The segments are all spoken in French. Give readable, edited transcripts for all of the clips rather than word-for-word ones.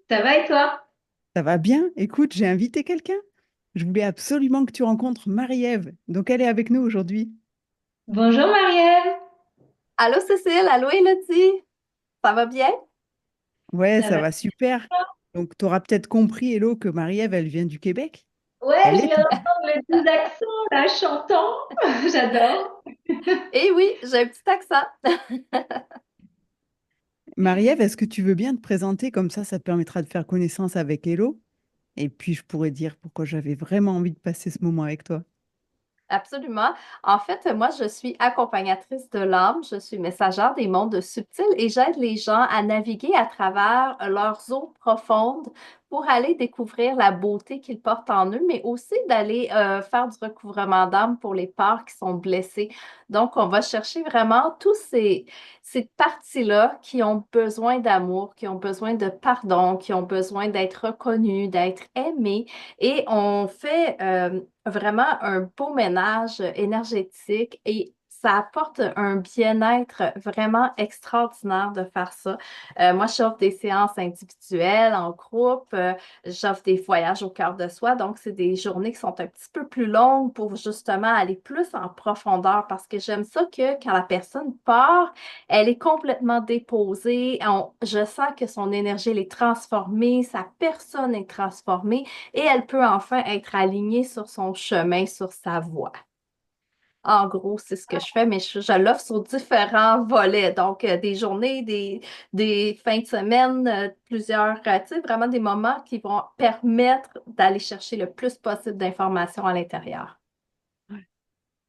Ça va et toi? Ça va bien? Écoute, j'ai invité quelqu'un. Je voulais absolument que tu rencontres Marie-Ève. Donc, elle est avec nous aujourd'hui. Bonjour Marielle. Allô Cécile, allô Elodie, ça va bien? Ouais, Ça ça va? va super. Donc, tu auras peut-être compris, Hello, que Marie-Ève, elle vient du Québec. Ouais, Elle je est viens toute... d'entendre le doux accent là, chantant. J'adore. Eh oui, j'ai un petit accent. Marie-Ève, est-ce que tu veux bien te présenter? Comme ça te permettra de faire connaissance avec Hello. Et puis, je pourrais dire pourquoi j'avais vraiment envie de passer ce moment avec toi. Absolument. En fait, moi, je suis accompagnatrice de l'âme, je suis messagère des mondes subtils et j'aide les gens à naviguer à travers leurs eaux profondes pour aller découvrir la beauté qu'ils portent en eux, mais aussi d'aller faire du recouvrement d'âme pour les parts qui sont blessées. Donc, on va chercher vraiment ces parties-là qui ont besoin d'amour, qui ont besoin de pardon, qui ont besoin d'être reconnues, d'être aimées. Et on fait vraiment un beau ménage énergétique et ça apporte un bien-être vraiment extraordinaire de faire ça. Moi, j'offre des séances individuelles, en groupe, j'offre des voyages au cœur de soi. Donc, c'est des journées qui sont un petit peu plus longues pour justement aller plus en profondeur parce que j'aime ça que quand la personne part, elle est complètement déposée. Je sens que son énergie, elle est transformée, sa personne est transformée et elle peut enfin être alignée sur son chemin, sur sa voie. En gros, c'est ce que je fais, mais je l'offre sur différents volets. Donc, des journées, des fins de semaine, plusieurs, tu sais, vraiment des moments qui vont permettre d'aller chercher le plus possible d'informations à l'intérieur. Ouais.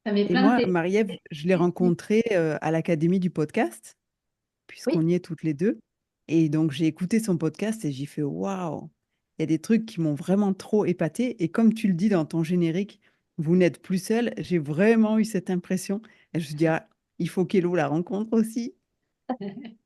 Ça met Et plein de moi, tes... Marie-Ève, je l'ai rencontrée à l'Académie du podcast, Oui. puisqu'on y est toutes les deux. Et donc, j'ai écouté son podcast et j'ai fait waouh! Il y a des trucs qui m'ont vraiment trop épaté. Et comme tu le dis dans ton générique, vous n'êtes plus seul. J'ai vraiment eu cette impression. Et je me suis dit, ah, il faut qu'Hello la rencontre aussi. Ben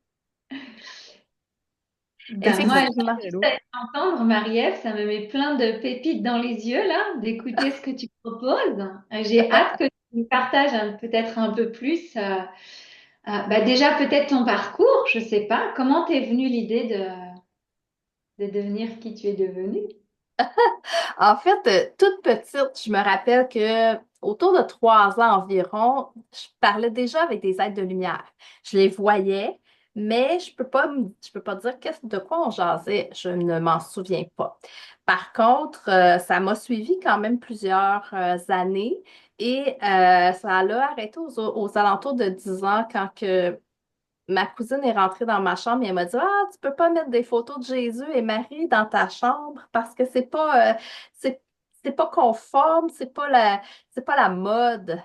Qu'est-ce que ça moi, veut Effectivement. dire, juste Hello? à t'entendre, Marie-Ève, ça me met plein de pépites dans les yeux là, d'écouter ce que tu proposes. J'ai hâte que tu nous partages peut-être un peu plus. Bah déjà, peut-être ton parcours, je sais pas. Comment t'es venue l'idée de devenir qui tu es devenue? En fait, toute petite, je me rappelle que autour de 3 ans environ, je parlais déjà avec des êtres de lumière. Je les voyais, mais je peux pas dire de quoi on jasait. Je ne m'en souviens pas. Par contre, ça m'a suivi quand même plusieurs années et ça l'a arrêté aux alentours de 10 ans quand que ma cousine est rentrée dans ma chambre et elle m'a dit, ah, tu peux pas mettre des photos de Jésus et Marie dans ta chambre parce que c'est, c'est pas conforme, c'est pas la mode.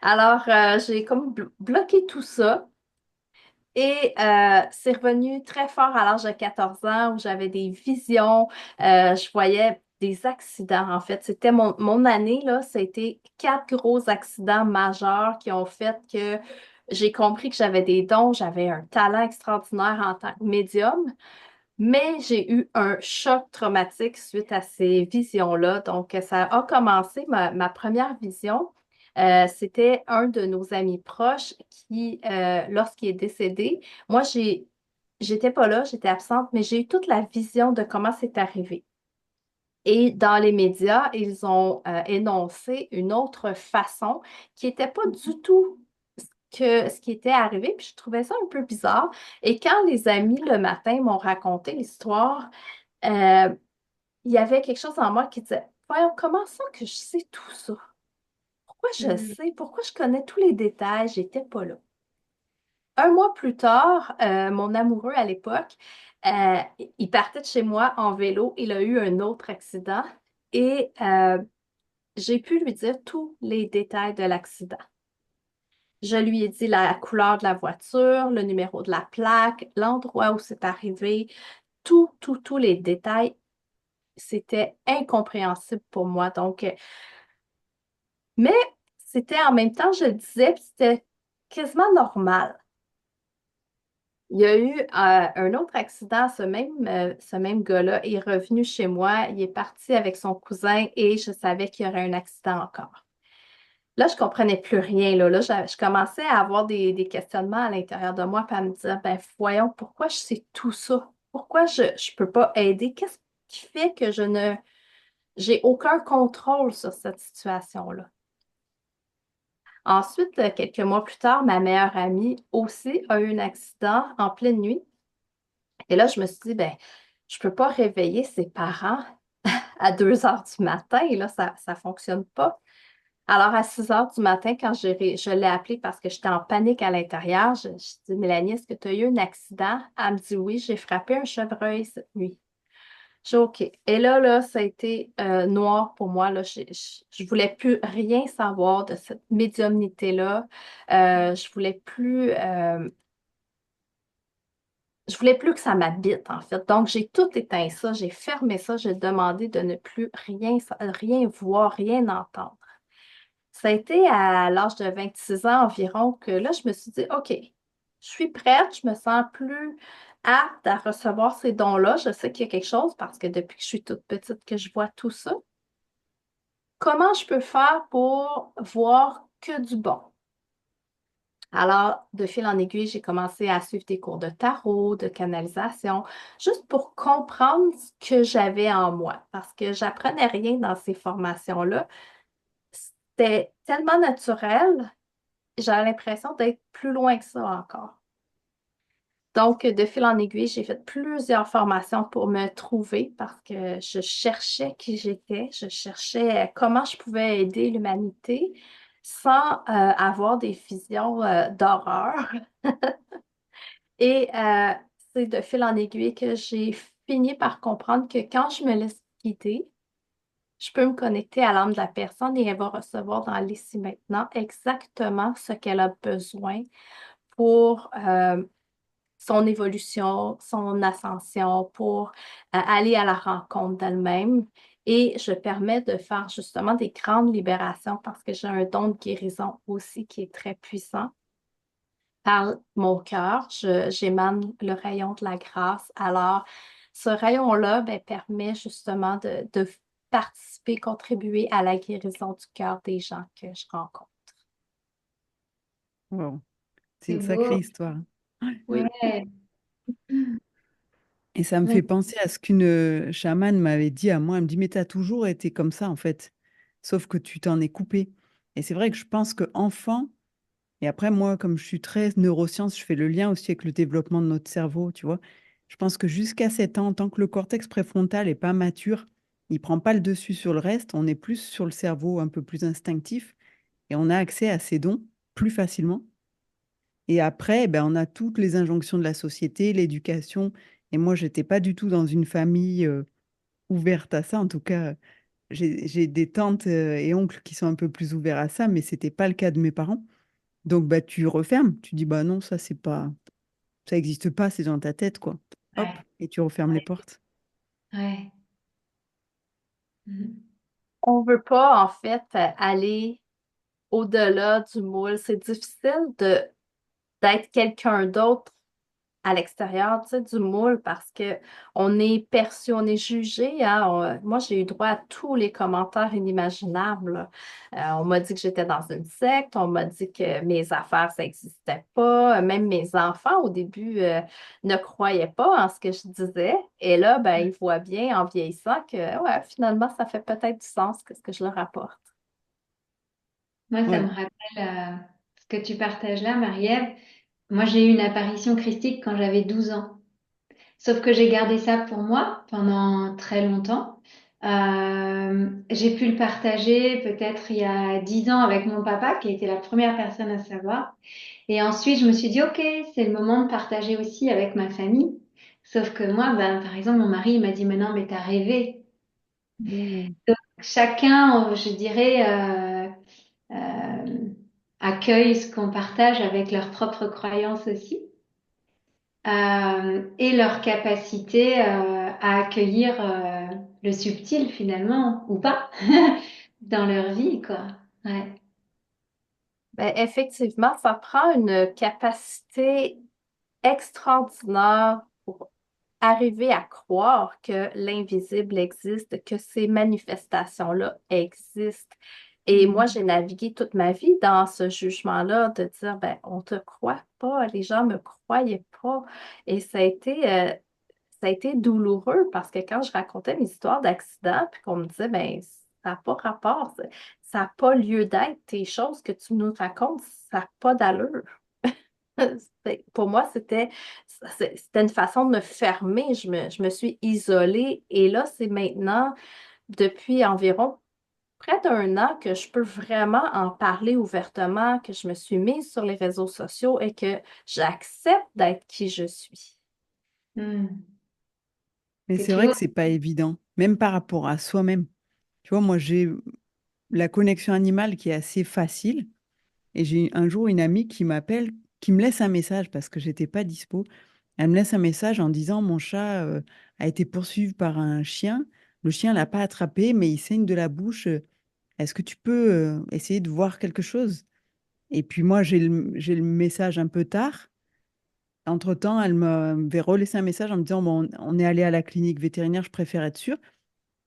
Alors, j'ai comme bloqué tout ça et c'est revenu très fort à l'âge de 14 ans où j'avais des visions, je voyais des accidents. En fait, c'était mon année, là, c'était 4 gros accidents majeurs qui ont fait que j'ai compris que j'avais des dons, j'avais un talent extraordinaire en tant que médium, mais j'ai eu un choc traumatique suite à ces visions-là. Donc, ça a commencé, ma première vision. C'était un de nos amis proches qui, lorsqu'il est décédé, moi, j'étais pas là, j'étais absente, mais j'ai eu toute la vision de comment c'est arrivé. Et dans les médias, ils ont énoncé une autre façon qui n'était pas du tout ce qui était arrivé, puis je trouvais ça un peu bizarre. Et quand les amis le matin m'ont raconté l'histoire, euh, il y avait quelque chose en moi qui disait, voyons, comment ça que je sais tout ça? Pourquoi je Hmm. sais? Pourquoi je connais tous les détails? J'étais pas là. Un mois plus tard, mon amoureux à l'époque, euh, il partait de chez moi en vélo. Il a eu un autre accident et j'ai pu lui dire tous les détails de l'accident. Je lui ai dit la couleur de la voiture, le numéro de la plaque, l'endroit où c'est arrivé, tous les détails. C'était incompréhensible pour moi. Donc, mais c'était en même temps, je le disais, puis c'était quasiment normal. Il y a eu un autre accident, ce même gars-là est revenu chez moi, il est parti avec son cousin et je savais qu'il y aurait un accident encore. Là, je comprenais plus rien. Là, je commençais à avoir des questionnements à l'intérieur de moi, puis à me dire, ben voyons, pourquoi je sais tout ça? pourquoi je ne peux pas aider? Qu'est-ce qui fait que j'ai aucun contrôle sur cette situation-là? Ensuite, quelques mois plus tard, ma meilleure amie aussi a eu un accident en pleine nuit. Et là, je me suis dit, ben, je peux pas réveiller ses parents à 2 heures du matin. Et là, ça fonctionne pas. Alors, à 6 heures du matin, quand je l'ai appelée parce que j'étais en panique à l'intérieur, je dis, Mélanie, est-ce que tu as eu un accident? Elle me dit oui, j'ai frappé un chevreuil cette nuit. J'ai dit, OK. Et là, ça a été noir pour moi. Là, je voulais plus rien savoir de cette médiumnité-là. Je voulais plus. Je voulais plus que ça m'habite, en fait. Donc, j'ai tout éteint ça, j'ai fermé ça, j'ai demandé de ne plus rien voir, rien entendre. Ça a été à l'âge de 26 ans environ que là, je me suis dit, OK, je suis prête, je me sens plus apte à recevoir ces dons-là. Je sais qu'il y a quelque chose parce que depuis que je suis toute petite que je vois tout ça. Comment je peux faire pour voir que du bon? Alors, de fil en aiguille, j'ai commencé à suivre des cours de tarot, de canalisation, juste pour comprendre ce que j'avais en moi, parce que j'apprenais rien dans ces formations-là. C'était tellement naturel, j'avais l'impression d'être plus loin que ça encore. Donc, de fil en aiguille, j'ai fait plusieurs formations pour me trouver parce que je cherchais qui j'étais, je cherchais comment je pouvais aider l'humanité sans avoir des visions d'horreur. Et c'est de fil en aiguille que j'ai fini par comprendre que quand je me laisse guider, je peux me connecter à l'âme de la personne et elle va recevoir dans l'ici maintenant exactement ce qu'elle a besoin pour son évolution, son ascension, pour aller à la rencontre d'elle-même. Et je permets de faire justement des grandes libérations parce que j'ai un don de guérison aussi qui est très puissant. Par mon cœur, j'émane le rayon de la grâce. Alors, ce rayon-là, ben, permet justement de participer, contribuer à la guérison du cœur des gens que je rencontre. Wow. C'est C'est une sacrée beau. histoire. Oui. Ouais. Et ça me fait Ouais. penser à ce qu'une chamane m'avait dit à moi. Elle me dit, mais tu as toujours été comme ça, en fait. Sauf que tu t'en es coupé. Et c'est vrai que je pense que enfant, et après, moi, comme je suis très neurosciences, je fais le lien aussi avec le développement de notre cerveau, tu vois. Je pense que jusqu'à 7 ans, tant que le cortex préfrontal n'est pas mature, il prend pas le dessus sur le reste, on est plus sur le cerveau un peu plus instinctif et on a accès à ces dons plus facilement. Et après, ben, on a toutes les injonctions de la société, l'éducation. Et moi, j'étais pas du tout dans une famille ouverte à ça. En tout cas, j'ai des tantes et oncles qui sont un peu plus ouverts à ça, mais c'était pas le cas de mes parents. Donc, bah, tu refermes. Tu dis, bah non, ça, c'est pas, ça n'existe pas, c'est dans ta tête, quoi. Hop, Ouais. et tu refermes les portes. Ouais. Mhm. On veut pas, en fait, aller au-delà du moule. C'est difficile d'être quelqu'un d'autre à l'extérieur, tu sais, du moule parce que on est perçu, on est jugé, hein. Moi, j'ai eu droit à tous les commentaires inimaginables. On m'a dit que j'étais dans une secte, on m'a dit que mes affaires, ça n'existait pas. Même mes enfants, au début, ne croyaient pas en ce que je disais. Et là, ben, ils voient bien en vieillissant que, ouais, finalement, ça fait peut-être du sens que ce que je leur apporte. Moi, ça me Ouais. rappelle ce que tu partages là, Marie-Ève. Moi, j'ai eu une apparition christique quand j'avais 12 ans. Sauf que j'ai gardé ça pour moi pendant très longtemps. J'ai pu le partager peut-être il y a 10 ans avec mon papa, qui a été la première personne à savoir. Et ensuite, je me suis dit, OK, c'est le moment de partager aussi avec ma famille. Sauf que moi, ben, par exemple, mon mari, il m'a dit, mais non, mais t'as rêvé. Mmh. Donc, chacun, je dirais, euh, accueille ce qu'on partage avec leurs propres croyances aussi. Et leur capacité à accueillir le subtil finalement, ou pas, dans leur vie, quoi. Ouais, Ben, effectivement, ça prend une capacité extraordinaire pour arriver à croire que l'invisible existe, que ces manifestations-là existent. Et moi, j'ai navigué toute ma vie dans ce jugement-là de dire, ben, on te croit pas, les gens me croyaient pas. Et ça a ça a été douloureux parce que quand je racontais mes histoires d'accident, puis qu'on me disait, ben, ça n'a pas rapport, ça n'a pas lieu d'être, tes choses que tu nous racontes, ça n'a pas d'allure. Pour moi, c'était une façon de me fermer. Je me suis isolée. Et là, c'est maintenant, depuis environ près d'un an, que je peux vraiment en parler ouvertement, que je me suis mise sur les réseaux sociaux et que j'accepte d'être qui je suis. Hmm. Mais C'est c'est vrai toujours. que c'est pas évident, même par rapport à soi-même. Tu vois, moi, j'ai la connexion animale qui est assez facile. Et j'ai un jour une amie qui m'appelle, qui me laisse un message parce que j'étais pas dispo. Elle me laisse un message en disant, mon chat a été poursuivi par un chien. Le chien l'a pas attrapé, mais il saigne de la bouche. Est-ce que tu peux essayer de voir quelque chose? Et puis moi, j'ai le message un peu tard. Entre-temps, elle m'avait relaissé un message en me disant, bon, on est allé à la clinique vétérinaire, je préfère être sûre.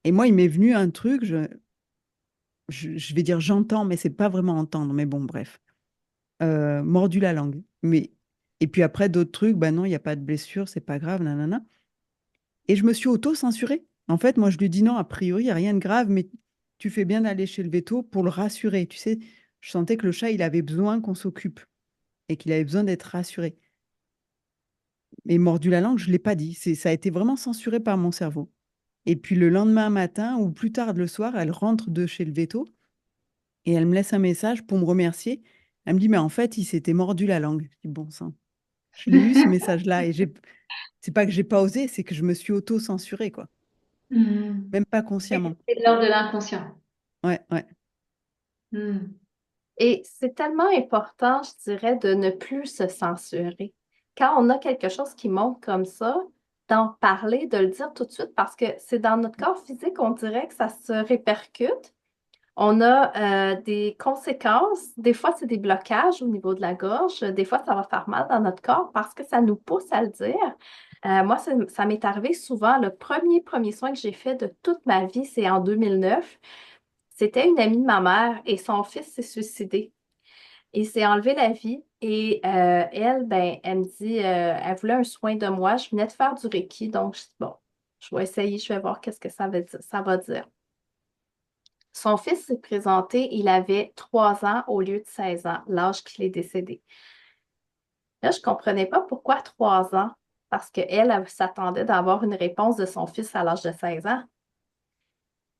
Et moi, il m'est venu un truc, je vais dire j'entends, mais c'est pas vraiment entendre. Mais bon, bref. Mordu la langue. Mais... Et puis après, d'autres trucs, bah non, il n'y a pas de blessure, c'est pas grave, nanana. Et je me suis auto-censurée. En fait, moi, je lui dis non, a priori, il n'y a rien de grave, mais tu fais bien d'aller chez le véto pour le rassurer. Tu sais, je sentais que le chat, il avait besoin qu'on s'occupe et qu'il avait besoin d'être rassuré. Mais mordu la langue, je ne l'ai pas dit. Ça a été vraiment censuré par mon cerveau. Et puis le lendemain matin ou plus tard le soir, elle rentre de chez le veto et elle me laisse un message pour me remercier. Elle me dit, mais en fait, il s'était mordu la langue. Je dis, bon sang. Je l'ai eu ce message-là et c'est pas que j'ai pas osé, c'est que je me suis auto-censurée, quoi. Hmm. Même pas Oui, consciemment. c'est de l'ordre de l'inconscient. Ouais, ouais. Hmm. Et c'est tellement important, je dirais, de ne plus se censurer. Quand on a quelque chose qui monte comme ça, d'en parler, de le dire tout de suite, parce que c'est dans notre corps physique, on dirait que ça se répercute. On a des conséquences. Des fois, c'est des blocages au niveau de la gorge. Des fois, ça va faire mal dans notre corps parce que ça nous pousse à le dire. Moi, ça m'est arrivé souvent. Le premier soin que j'ai fait de toute ma vie, c'est en 2009. C'était une amie de ma mère et son fils s'est suicidé. Il s'est enlevé la vie et elle, ben, elle me dit, elle voulait un soin de moi. Je venais de faire du Reiki, donc je dis, bon, je vais essayer, je vais voir qu'est-ce que ça va dire. Son fils s'est présenté, il avait 3 ans au lieu de 16 ans, l'âge qu'il est décédé. Là, je ne comprenais pas pourquoi 3 ans, parce qu'elle, elle s'attendait d'avoir une réponse de son fils à l'âge de 16 ans.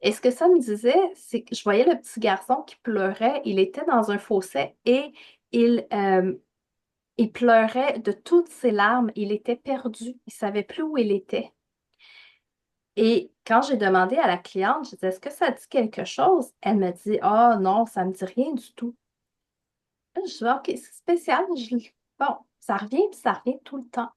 Et ce que ça me disait, c'est que je voyais le petit garçon qui pleurait, il était dans un fossé et il, euh, il pleurait de toutes ses larmes, il était perdu, il ne savait plus où il était. Et quand j'ai demandé à la cliente, je disais, est-ce que ça dit quelque chose? Elle me dit, ah non, ça ne me dit rien du tout. Je dis, OK, c'est spécial. Bon, ça revient, puis ça revient tout le temps.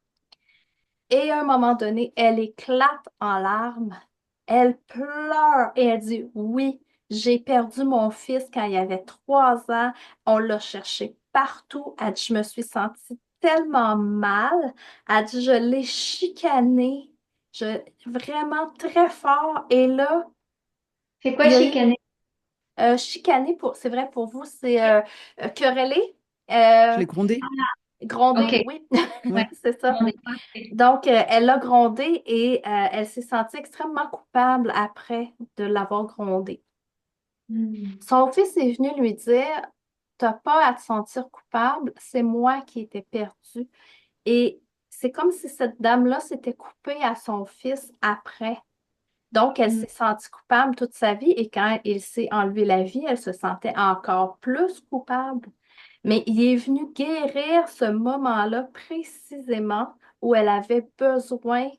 Et à un moment donné, elle éclate en larmes. Elle pleure et elle dit, oui, j'ai perdu mon fils quand il avait 3 ans. On l'a cherché partout. Elle dit, je me suis sentie tellement mal. Elle dit, je l'ai chicané. Vraiment très fort. Et là, C'est il quoi y a eu chicaner? chicané c'est vrai pour vous, c'est quereller. Je Euh, l'ai grondé. Ok, Gronder, oui, ouais. c'est ça. On est parfait. Donc, elle l'a grondé et elle s'est sentie extrêmement coupable après de l'avoir grondé. Hmm. Son fils est venu lui dire, t'as pas à te sentir coupable, c'est moi qui étais perdue. Et c'est comme si cette dame-là s'était coupée à son fils après. Donc, elle Hmm. s'est sentie coupable toute sa vie et quand il s'est enlevé la vie, elle se sentait encore plus coupable. Mais il est venu guérir ce moment-là précisément où elle avait besoin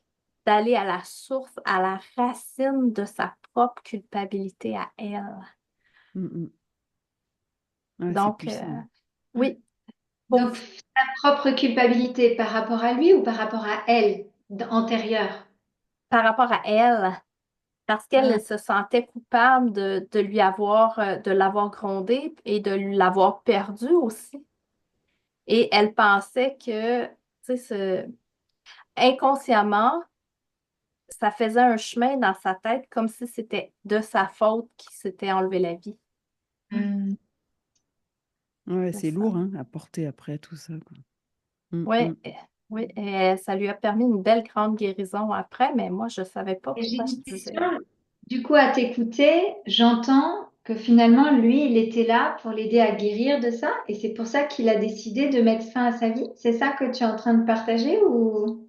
d'aller à la source, à la racine de sa propre culpabilité à elle. Mm, mm. Ouais, c'est Donc, puissant. oui, pour, Donc, sa propre culpabilité par rapport à lui ou par rapport à elle, antérieure? par rapport à elle, parce Hmm. qu'elle se sentait coupable de l'avoir grondé et de l'avoir perdu aussi. Et elle pensait que, tu sais, inconsciemment, ça faisait un chemin dans sa tête comme si c'était de sa faute qu'il s'était enlevé la vie. Hmm. Ouais, C'est c'est ça. lourd hein, à porter après tout ça, quoi. Mm, Oui, mm. Oui, et ça lui a permis une belle grande guérison après, mais moi, je ne savais pas Et j'ai pourquoi je une disais. question. Du coup, à t'écouter, j'entends que finalement, lui, il était là pour l'aider à guérir de ça, et c'est pour ça qu'il a décidé de mettre fin à sa vie. C'est ça que tu es en train de partager ou...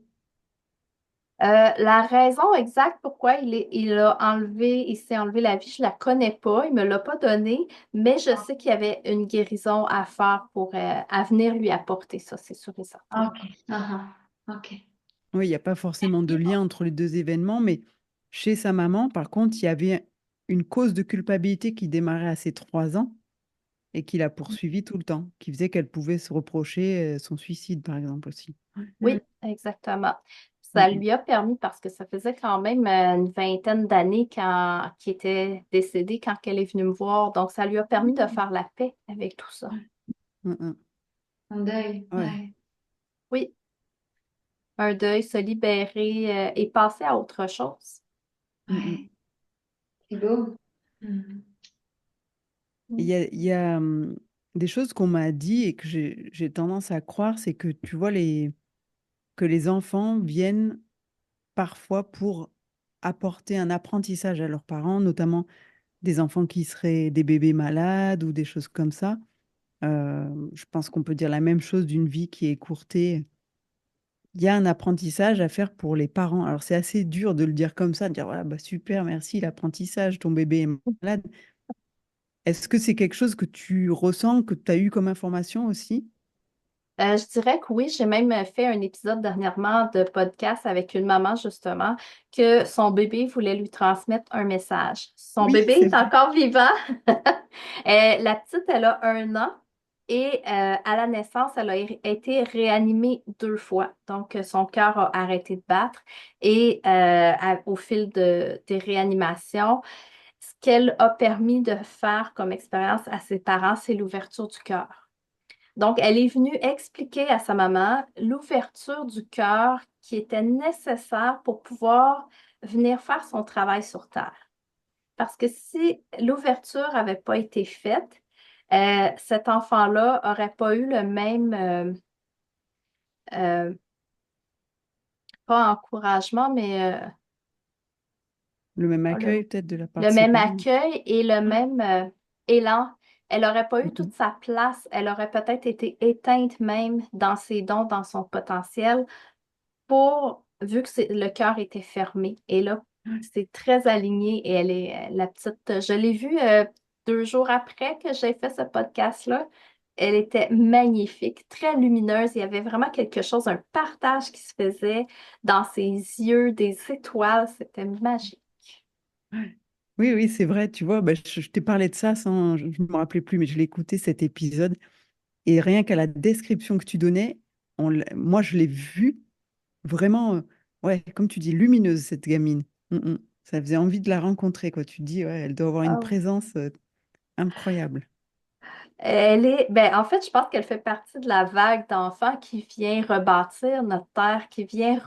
La raison exacte pourquoi il s'est enlevé la vie, je la connais pas, il me l'a pas donnée, mais je sais qu'il y avait une guérison à faire à venir lui apporter ça, c'est sûr et certain. Ok. Ah, ah. Ok. Oui, il n'y a pas forcément de lien entre les deux événements, mais chez sa maman, par contre, il y avait une cause de culpabilité qui démarrait à ses 3 ans et qui l'a poursuivie tout le temps, qui faisait qu'elle pouvait se reprocher son suicide, par exemple, aussi. Ouais. Hmm. Oui, exactement. Mm, Ça mm. lui a permis parce que ça faisait quand même une vingtaine d'années qu'il était décédé quand elle est venue me voir, donc ça lui a permis de faire la paix avec tout ça. Mm, mm. Un deuil. Ouais. Ouais. Oui, un deuil, se libérer et passer à autre chose. Mm, mm. Ouais. C'est beau. Hmm. Il y a des choses qu'on m'a dit et que j'ai tendance à croire, c'est que tu vois que les enfants viennent parfois pour apporter un apprentissage à leurs parents, notamment des enfants qui seraient des bébés malades ou des choses comme ça. Je pense qu'on peut dire la même chose d'une vie qui est écourtée. Il y a un apprentissage à faire pour les parents. Alors c'est assez dur de le dire comme ça, de dire voilà, bah, super, merci, l'apprentissage, ton bébé est malade. Est-ce que c'est quelque chose que tu ressens, que tu as eu comme information aussi? Je dirais que oui, j'ai même fait un épisode dernièrement de podcast avec une maman justement que son bébé voulait lui transmettre un message. Son Oui, bébé c'est est vrai. encore vivant. La petite, elle a 1 an et à la naissance, elle a été réanimée 2 fois. Donc, son cœur a arrêté de battre et au fil des réanimations, ce qu'elle a permis de faire comme expérience à ses parents, c'est l'ouverture du cœur. Donc, elle est venue expliquer à sa maman l'ouverture du cœur qui était nécessaire pour pouvoir venir faire son travail sur Terre. Parce que si l'ouverture n'avait pas été faite, cet enfant-là n'aurait pas eu le même, euh, pas encouragement, mais Le même le, accueil peut-être de la part le de ses même parents. accueil et le Ouais. même élan. Elle n'aurait pas eu toute Mhm. sa place. Elle aurait peut-être été éteinte même dans ses dons, dans son potentiel. Vu que le cœur était fermé. Et là, Ouais. c'est très aligné et elle est la petite, je l'ai vue 2 jours après que j'ai fait ce podcast-là. Elle était magnifique, très lumineuse. Il y avait vraiment quelque chose, un partage qui se faisait dans ses yeux, des étoiles. C'était magique. Ouais. Oui, oui, c'est vrai, tu vois, bah, je t'ai parlé de ça sans, je ne me rappelais plus, mais je l'ai écouté cet épisode. Et rien qu'à la description que tu donnais, moi, je l'ai vue vraiment, ouais, comme tu dis, lumineuse, cette gamine. Mm, mm. Ça faisait envie de la rencontrer, quoi. Tu te dis, ouais, elle doit avoir une Ah. présence incroyable. Ben, en fait, je pense qu'elle fait partie de la vague d'enfants qui vient rebâtir notre terre, qui vient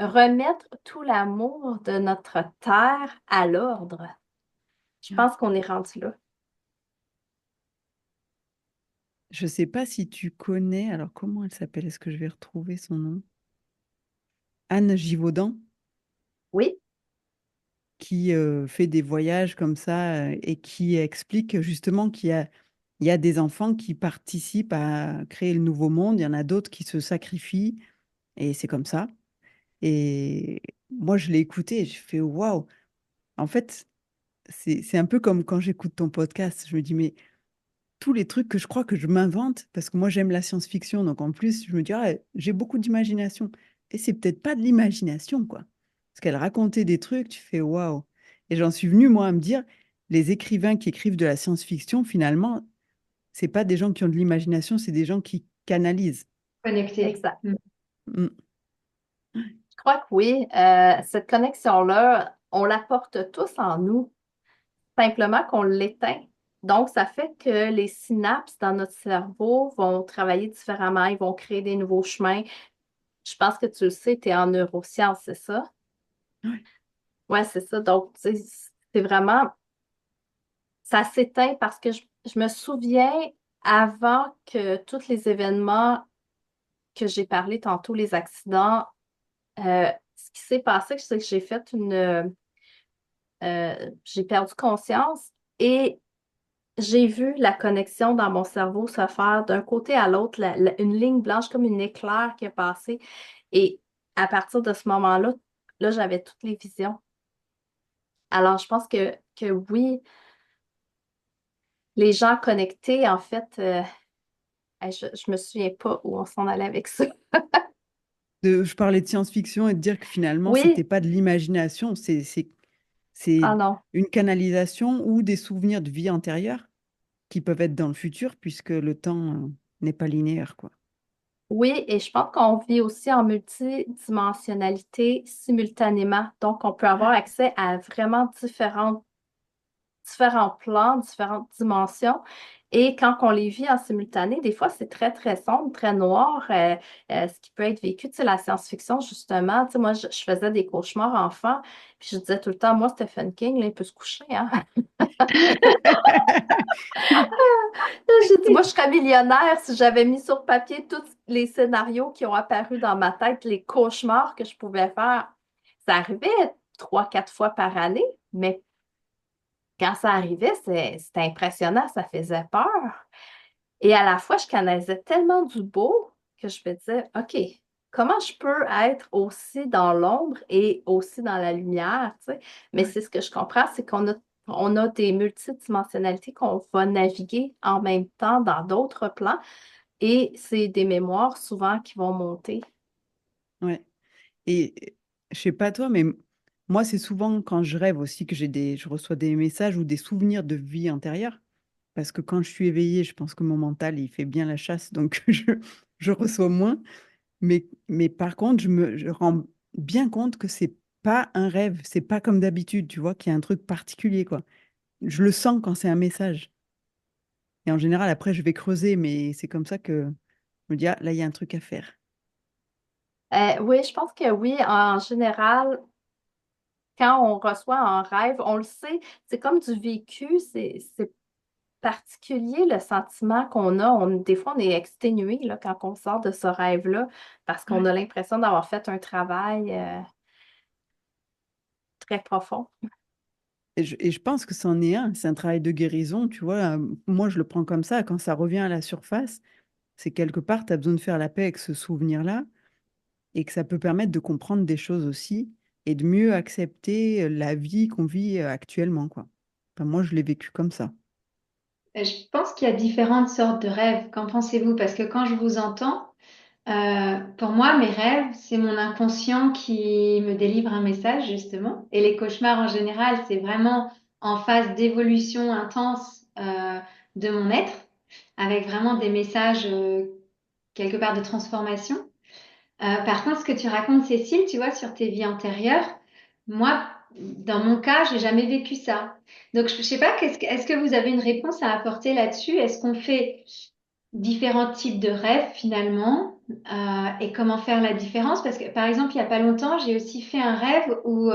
remettre tout l'amour de notre terre à l'ordre. Je Ouais. pense qu'on est rendu là. Je ne sais pas si tu connais, alors comment elle s'appelle? Est-ce que je vais retrouver son nom? Anne Givaudan, Oui, qui fait des voyages comme ça et qui explique justement il y a des enfants qui participent à créer le nouveau monde, il y en a d'autres qui se sacrifient et c'est comme ça. Et moi, je l'ai écouté et j'ai fait waouh. En fait, c'est un peu comme quand j'écoute ton podcast. Je me dis, mais tous les trucs que je crois que je m'invente, parce que moi, j'aime la science-fiction. Donc, en plus, je me dis, ah, j'ai beaucoup d'imagination. Et c'est peut-être pas de l'imagination, quoi. Parce qu'elle racontait des trucs, tu fais waouh. Et j'en suis venue, moi, à me dire, les écrivains qui écrivent de la science-fiction, finalement, c'est pas des gens qui ont de l'imagination, c'est des gens qui canalisent. Connecté. exact. Hmm. Mm. Je crois que oui. Cette connexion-là, on la porte tous en nous, simplement qu'on l'éteint. Donc, ça fait que les synapses dans notre cerveau vont travailler différemment, ils vont créer des nouveaux chemins. Je pense que tu le sais, tu es en neurosciences, c'est ça? Ouais. Ouais, c'est ça. Donc, tu sais, c'est vraiment, ça s'éteint parce que je me souviens avant que tous les événements que j'ai parlé tantôt, les accidents, ce qui s'est passé, c'est que j'ai fait j'ai perdu conscience et j'ai vu la connexion dans mon cerveau se faire d'un côté à l'autre, une ligne blanche comme une éclair qui est passée. Et à partir de ce moment-là, là, j'avais toutes les visions. Alors, je pense que oui, les gens connectés, en fait, je me souviens pas où on s'en allait avec ça. Je parlais de science-fiction et de dire que finalement, c'était Oui, pas de l'imagination, c'est ah non. une canalisation ou des souvenirs de vie antérieure qui peuvent être dans le futur puisque le temps n'est pas linéaire, quoi. Oui, et je pense qu'on vit aussi en multidimensionnalité simultanément. Donc, on peut avoir accès à vraiment différents plans, différentes dimensions. Et quand on les vit en simultané, des fois, c'est très, très sombre, très noir, ce qui peut être vécu. Tu sais, la science-fiction, justement, tu sais, moi, je faisais des cauchemars enfant, puis je disais tout le temps, moi, Stephen King, là, il peut se coucher, hein. J'ai dit, moi, je serais millionnaire si j'avais mis sur papier tous les scénarios qui ont apparu dans ma tête, les cauchemars que je pouvais faire. Ça arrivait 3, 4 fois par année, mais quand ça arrivait, c'était impressionnant, ça faisait peur. Et à la fois, je canalisais tellement du beau que je me disais, OK, comment je peux être aussi dans l'ombre et aussi dans la lumière, tu sais? Mais Ouais. c'est ce que je comprends, c'est on a des multidimensionnalités qu'on va naviguer en même temps dans d'autres plans et c'est des mémoires souvent qui vont monter. Ouais. Et je sais pas toi, mais moi, c'est souvent quand je rêve aussi que je reçois des messages ou des souvenirs de vie antérieure. Parce que quand je suis éveillée, je pense que mon mental, il fait bien la chasse, donc je reçois moins. Mais par contre, je rends bien compte que c'est pas un rêve, c'est pas comme d'habitude, tu vois, qu'il y a un truc particulier, quoi. Je le sens quand c'est un message. Et en général, après, je vais creuser, mais c'est comme ça que je me dis, ah, là, il y a un truc à faire. Oui, je pense que oui, en général, quand on reçoit un rêve, on le sait, c'est comme du vécu, c'est particulier le sentiment qu'on a. Des fois, on est exténué là, quand on sort de ce rêve-là parce qu'on Ouais. a l'impression d'avoir fait un travail très profond. Et je pense que c'en est un, c'est un travail de guérison, tu vois. Moi, je le prends comme ça, quand ça revient à la surface, c'est quelque part, tu as besoin de faire la paix avec ce souvenir-là et que ça peut permettre de comprendre des choses aussi et de mieux accepter la vie qu'on vit actuellement, quoi. Enfin, moi, je l'ai vécu comme ça. Je pense qu'il y a différentes sortes de rêves. Qu'en pensez-vous? Parce que quand je vous entends, pour moi, mes rêves, c'est mon inconscient qui me délivre un message, justement. Et les cauchemars, en général, c'est vraiment en phase d'évolution intense de mon être, avec vraiment des messages quelque part de transformation. Par contre, ce que tu racontes, Cécile, tu vois, sur tes vies antérieures, moi, dans mon cas, j'ai jamais vécu ça. Donc, je sais pas, est-ce que vous avez une réponse à apporter là-dessus? Est-ce qu'on fait différents types de rêves finalement et comment faire la différence? Parce que, par exemple, il y a pas longtemps, j'ai aussi fait un rêve où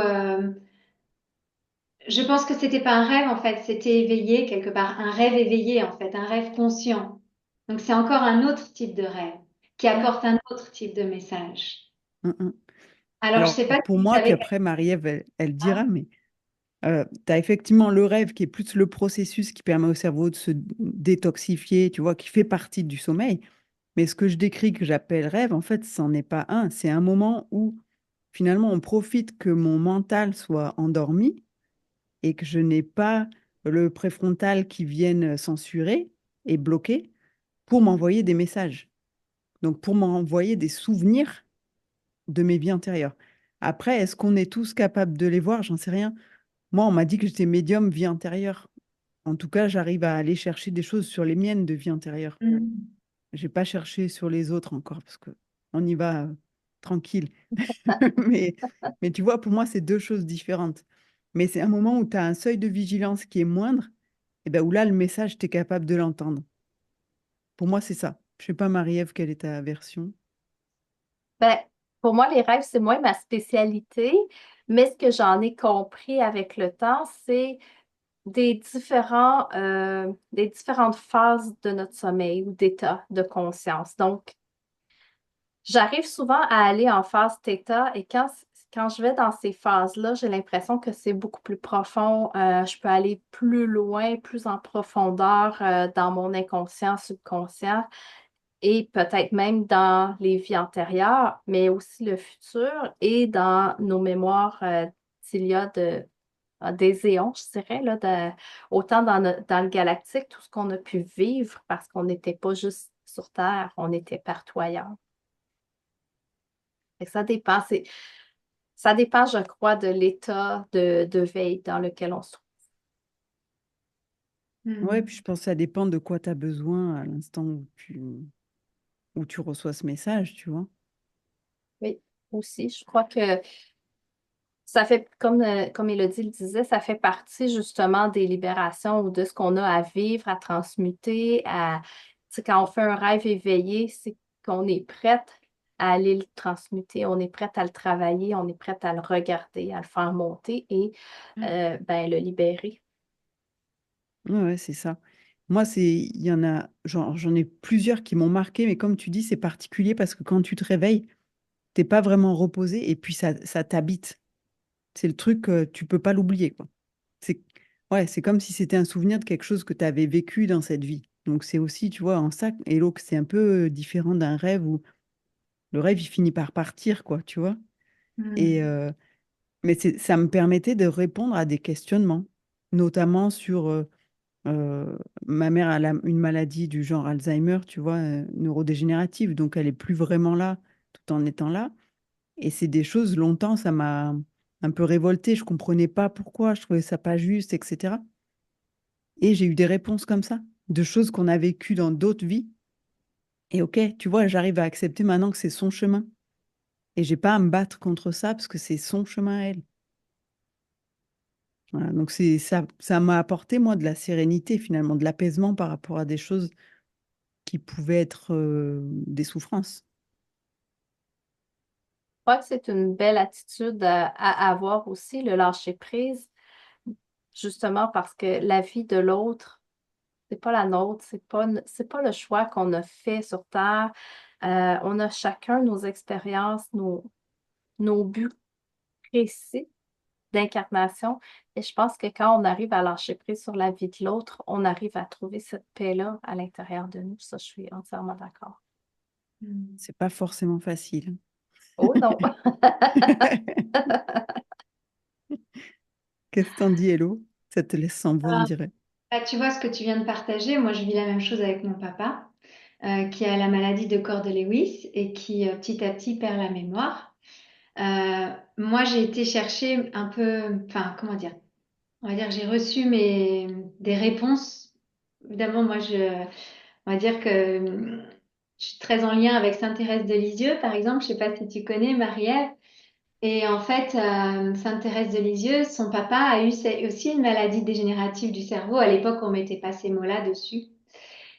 je pense que c'était pas un rêve en fait, c'était éveillé quelque part, un rêve éveillé en fait, un rêve conscient. Donc, c'est encore un autre type de rêve qui Mm. apporte un autre type de message. Hum, hum. Alors, je Alors, sais pas pour si vous moi, puis avez... après, Marie-Ève, elle Ah, dira, mais tu as effectivement le rêve qui est plus le processus qui permet au cerveau de se détoxifier, tu vois, qui fait partie du sommeil. Mais ce que je décris, que j'appelle rêve, en fait, c'en est pas un. C'est un moment où finalement on profite que mon mental soit endormi et que je n'ai pas le préfrontal qui vienne censurer et bloquer pour m'envoyer des messages. Donc pour m'envoyer des souvenirs de mes vies antérieures. Après, est-ce qu'on est tous capables de les voir? J'en sais rien. Moi, on m'a dit que j'étais médium vie antérieure. En tout cas, j'arrive à aller chercher des choses sur les miennes de vie antérieure. hmm. J'ai pas cherché sur les autres encore parce que on y va tranquille. Mais, mais tu vois, pour moi, c'est deux choses différentes. Mais c'est un moment où tu as un seuil de vigilance qui est moindre, et ben où là, le message, tu es capable de l'entendre. Pour moi, c'est ça. Je sais pas, Marie-Ève, quelle est ta version? Ben, pour moi, les rêves, c'est moins ma spécialité, mais ce que j'en ai compris avec le temps, c'est des différentes phases de notre sommeil ou d'état de conscience. Donc, J'arrive souvent à aller en phase θ et quand je vais dans ces phases-là, j'ai l'impression que c'est beaucoup plus profond. Je peux aller plus loin, plus en profondeur dans mon inconscient, subconscient et peut-être même dans les vies antérieures, mais aussi le futur et dans nos mémoires d'il y a des éons, je dirais, là, autant dans le galactique, tout ce qu'on a pu vivre parce qu'on n'était pas juste sur Terre, on était partout ailleurs. Fait que ça dépend. Ça dépend, je crois, de l'état de veille dans lequel on se trouve. Ouais, Hmm. puis je pense que ça dépend de quoi tu as besoin à l'instant où tu reçois ce message, tu vois. Oui, aussi. Je crois que ça fait, comme Élodie le disait, ça fait partie justement des libérations ou de ce qu'on a à vivre, à transmuter, tu sais, quand on fait un rêve éveillé, c'est qu'on est prête à aller le transmuter, on est prête à le travailler, on est prête à le regarder, à le faire monter et ben, le libérer. Ouais, ouais, c'est ça. Moi, il y en a, j'en ai plusieurs qui m'ont marqué, mais comme tu dis, c'est particulier parce que quand tu te réveilles, t'es pas vraiment reposé et puis ça t'habite. C'est le truc, tu peux pas l'oublier, quoi. C'est, ouais, c'est comme si c'était un souvenir de quelque chose que tu avais vécu dans cette vie. Donc c'est aussi, tu vois, en ça, Hello, que c'est un peu différent d'un rêve où le rêve, il finit par partir, quoi, tu vois. Et, Hmm. mais ça me permettait de répondre à des questionnements, notamment sur ma mère a une maladie du genre Alzheimer, tu vois, neurodégénérative, donc elle est plus vraiment là tout en étant là. Et c'est des choses, longtemps, ça m'a un peu révoltée. Je comprenais pas pourquoi, je trouvais ça pas juste, etc. Et j'ai eu des réponses comme ça, de choses qu'on a vécues dans d'autres vies. Et ok, tu vois, j'arrive à accepter maintenant que c'est son chemin. Et j'ai pas à me battre contre ça parce que c'est son chemin à elle. Voilà, donc c'est ça, ça m'a apporté, moi, de la sérénité, finalement, de l'apaisement par rapport à des choses qui pouvaient être des souffrances. Je crois que c'est une belle attitude à avoir aussi, le lâcher prise, justement parce que la vie de l'autre, c'est pas la nôtre, c'est pas le choix qu'on a fait sur Terre. On a chacun nos expériences, nos buts précis d'incarnation. Et je pense que quand on arrive à lâcher prise sur la vie de l'autre, on arrive à trouver cette paix-là à l'intérieur de nous. Ça, je suis entièrement d'accord. Hmm. C'est pas forcément facile. Oh non! Qu'est-ce que t'en dis, Hello? Ça te laisse sans voix, on Ah, dirait. bah, tu vois ce que tu viens de partager. Moi, je vis la même chose avec mon papa, qui a la maladie de corps de Lewis et qui petit à petit perd la mémoire. Moi, j'ai été chercher un peu, enfin, comment dire? On va dire que j'ai reçu des réponses. Évidemment, on va dire que je suis très en lien avec Sainte-Thérèse de Lisieux, par exemple. Je sais pas si tu connais Marie-Ève. Et en fait, Sainte-Thérèse de Lisieux, son papa a eu aussi une maladie dégénérative du cerveau. À l'époque, on mettait pas ces mots-là dessus.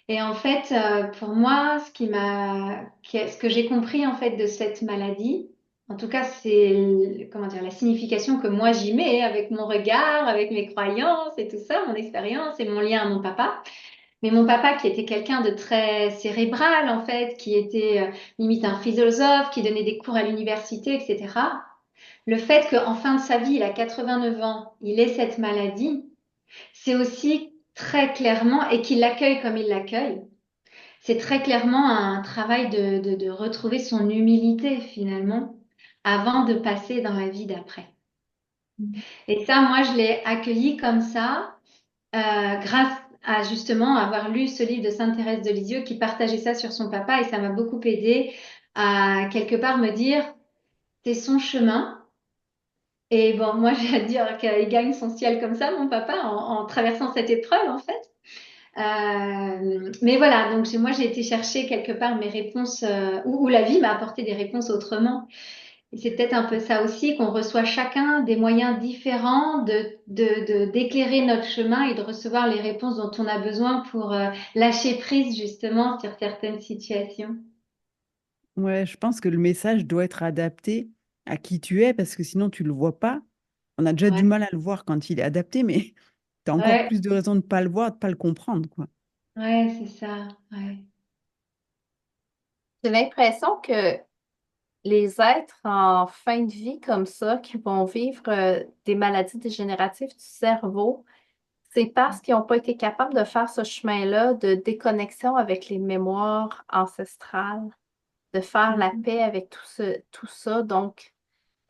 Et en fait, pour moi, ce que j'ai compris en fait de cette maladie, en tout cas, c'est comment dire la signification que moi j'y mets avec mon regard, avec mes croyances et tout ça, mon expérience et mon lien à mon papa. Mais mon papa, qui était quelqu'un de très cérébral en fait, qui était limite un philosophe, qui donnait des cours à l'université, etc. Le fait qu'en fin de sa vie, il a 89 ans, il ait cette maladie, c'est aussi très clairement, et qu'il l'accueille comme il l'accueille, c'est très clairement un travail de retrouver son humilité finalement avant de passer dans la vie d'après. Et ça, moi, je l'ai accueilli comme ça grâce à justement avoir lu ce livre de Sainte-Thérèse de Lisieux qui partageait ça sur son papa et ça m'a beaucoup aidé à quelque part me dire, c'est son chemin. Et bon, moi, j'ai à dire qu'il gagne son ciel comme ça, mon papa, en traversant cette épreuve, en fait. Mais voilà, donc moi j'ai été chercher quelque part mes réponses où la vie m'a apporté des réponses autrement. Et c'est peut-être un peu ça aussi qu'on reçoit chacun des moyens différents d'éclairer notre chemin et de recevoir les réponses dont on a besoin pour lâcher prise justement sur certaines situations. Ouais, je pense que le message doit être adapté à qui tu es parce que sinon tu le vois pas. On a déjà du Ouais, mal à le voir quand il est adapté, mais tu as encore ouais, plus de raisons de ne pas le voir, de ne pas le comprendre, quoi. ouais, c'est ça. Ouais. J'ai l'impression que les êtres en fin de vie comme ça, qui vont vivre des maladies dégénératives du cerveau, c'est parce qu'ils n'ont pas été capables de faire ce chemin-là de déconnexion avec les mémoires ancestrales, de faire la Mhm. paix avec tout ça. Donc,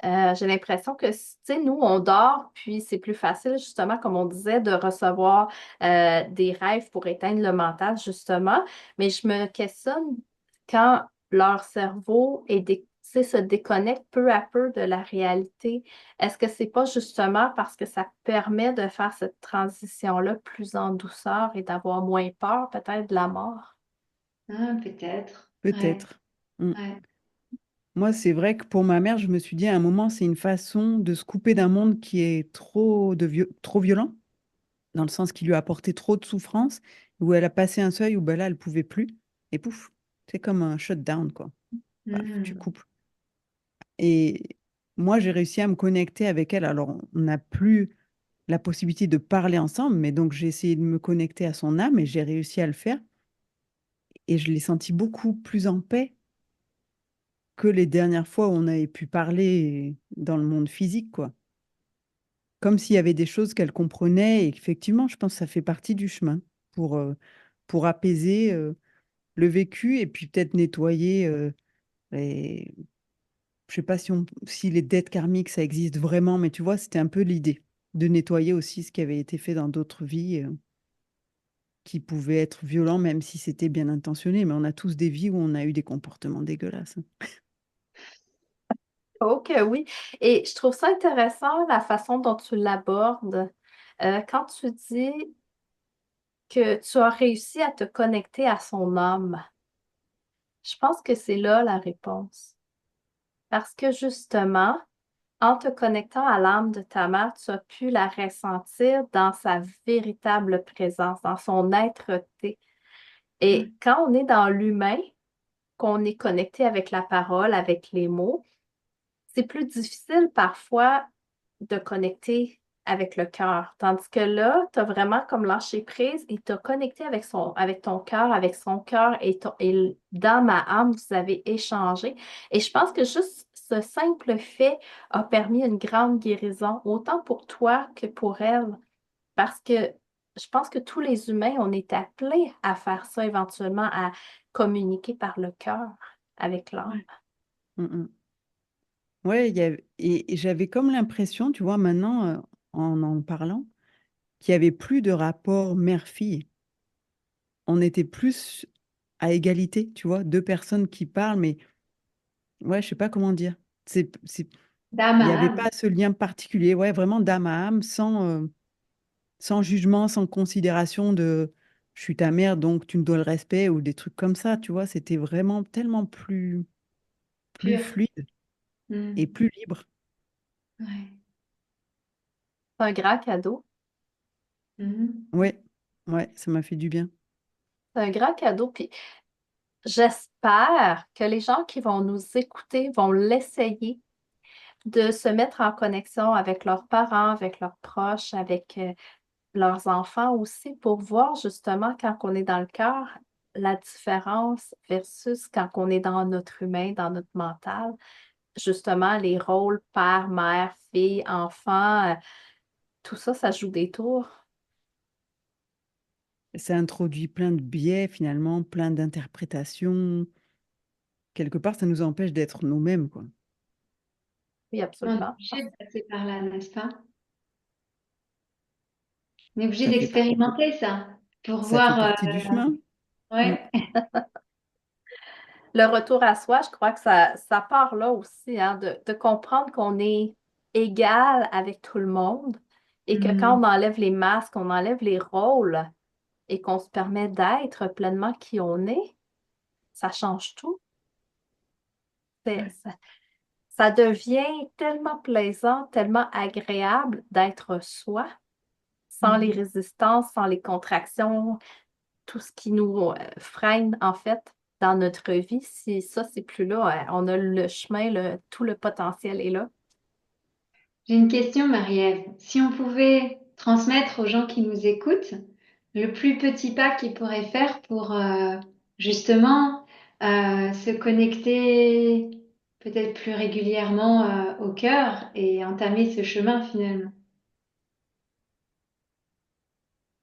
j'ai l'impression que, tu sais, nous, on dort, puis c'est plus facile, justement, comme on disait, de recevoir des rêves pour éteindre le mental, justement. Mais je me questionne quand leur cerveau tu sais, se déconnecte peu à peu de la réalité. Est-ce que c'est pas justement parce que ça permet de faire cette transition-là plus en douceur et d'avoir moins peur, peut-être, de la mort? Ah, peut-être. Ouais, Peut-être. Mm. ouais. Moi, c'est vrai que pour ma mère, je me suis dit à un moment, c'est une façon de se couper d'un monde qui est trop violent, dans le sens qui lui a apporté trop de souffrance, où elle a passé un seuil où ben là, elle pouvait plus, et pouf, c'est comme un shutdown, quoi. Paf, tu Mhm. coupes. Et moi, j'ai réussi à me connecter avec elle. Alors, on n'a plus la possibilité de parler ensemble, mais donc j'ai essayé de me connecter à son âme et j'ai réussi à le faire. Et je l'ai senti beaucoup plus en paix que les dernières fois où on avait pu parler dans le monde physique, quoi. Comme s'il y avait des choses qu'elle comprenait et qu'effectivement, je pense que ça fait partie du chemin pour, euh, pour apaiser le vécu et puis peut-être nettoyer les... Je sais pas si les dettes karmiques, ça existe vraiment, mais tu vois, c'était un peu l'idée de nettoyer aussi ce qui avait été fait dans d'autres vies qui pouvaient être violents, même si c'était bien intentionné. Mais on a tous des vies où on a eu des comportements dégueulasses, hein. Ok, oui. Et je trouve ça intéressant la façon dont tu l'abordes. Quand tu dis que tu as réussi à te connecter à son âme, je pense que c'est là la réponse. Parce que justement, en te connectant à l'âme de ta mère, tu as pu la ressentir dans sa véritable présence, dans son être-té. Ouais. Et quand on est dans l'humain, qu'on est connecté avec la parole, avec les mots, c'est plus difficile parfois de connecter avec le cœur. Tandis que là, tu as vraiment comme lâché prise et tu as connecté avec ton cœur, avec son cœur et dans ma âme, vous avez échangé. Et je pense que juste ce simple fait a permis une grande guérison, autant pour toi que pour elle. Parce que je pense que tous les humains, on est appelés à faire ça éventuellement, à communiquer par le cœur avec l'âme. Ouais. Mm, mm. Ouais, et j'avais comme l'impression, tu vois, maintenant, en parlant, qu'il n'y avait plus de rapport mère-fille. On était plus à égalité, tu vois, deux personnes qui parlent, mais ouais, je sais pas comment dire. Il D'âme n'y à avait pas âme. ce lien particulier, ouais, vraiment d'âme à âme, sans jugement, sans considération de je suis ta mère, donc tu me dois le respect ou des trucs comme ça, tu vois. C'était vraiment tellement plus Pur. fluide et Mhm. plus libre. Ouais. C'est un grand cadeau. Mhm. Ouais, ouais, ça m'a fait du bien. C'est un grand cadeau. Puis j'espère que les gens qui vont nous écouter vont l'essayer de se mettre en connexion avec leurs parents, avec leurs proches, avec leurs enfants aussi, pour voir justement quand on est dans le cœur, la différence versus quand on est dans notre humain, dans notre mental. Justement, les rôles père, mère, fille, enfant, tout ça, ça joue des tours. Ça introduit plein de biais finalement, plein d'interprétations. Quelque part, ça nous empêche d'être nous-mêmes, quoi. Oui, On est absolument. obligé de passer par là, n'est-ce pas? On est obligé Ça fait, par- d'expérimenter ça pour Ça fait voir. partie du chemin. Mm. Ouais. Le retour à soi, je crois que ça part là aussi, hein, de comprendre qu'on est égal avec tout le monde et que quand Mhm. on enlève les masques, on enlève les rôles et qu'on se permet d'être pleinement qui on est, ça change tout. C'est- Ouais. Ça, ça devient tellement plaisant, tellement agréable d'être soi, sans les Mhm. résistances, sans les contractions, tout ce qui nous freine en fait dans notre vie. Si ça, c'est plus là, on a le chemin, tout le potentiel est là. J'ai une question, Marie-Ève. Si on pouvait transmettre aux gens qui nous écoutent le plus petit pas qu'ils pourraient faire pour justement se connecter peut-être plus régulièrement au cœur et entamer ce chemin finalement.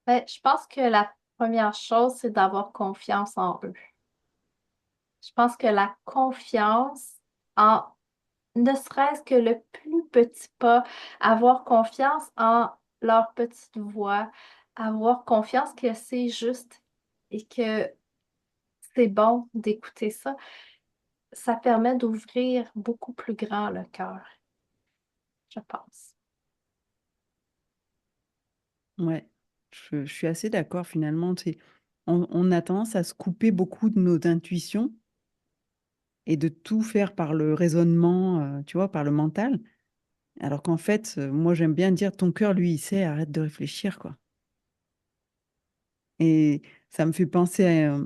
Ben, je pense que la première chose, c'est d'avoir confiance en eux. Je pense que la confiance en ne serait-ce que le plus petit pas, avoir confiance en leur petite voix, avoir confiance que c'est juste et que c'est bon d'écouter ça, ça permet d'ouvrir beaucoup plus grand le cœur, je pense. Ouais, je suis assez d'accord finalement. On a tendance à se couper beaucoup de nos intuitions et de tout faire par le raisonnement, tu vois, par le mental. Alors qu'en fait, moi j'aime bien dire, ton cœur, lui, il sait, arrête de réfléchir, quoi. Et ça me fait penser à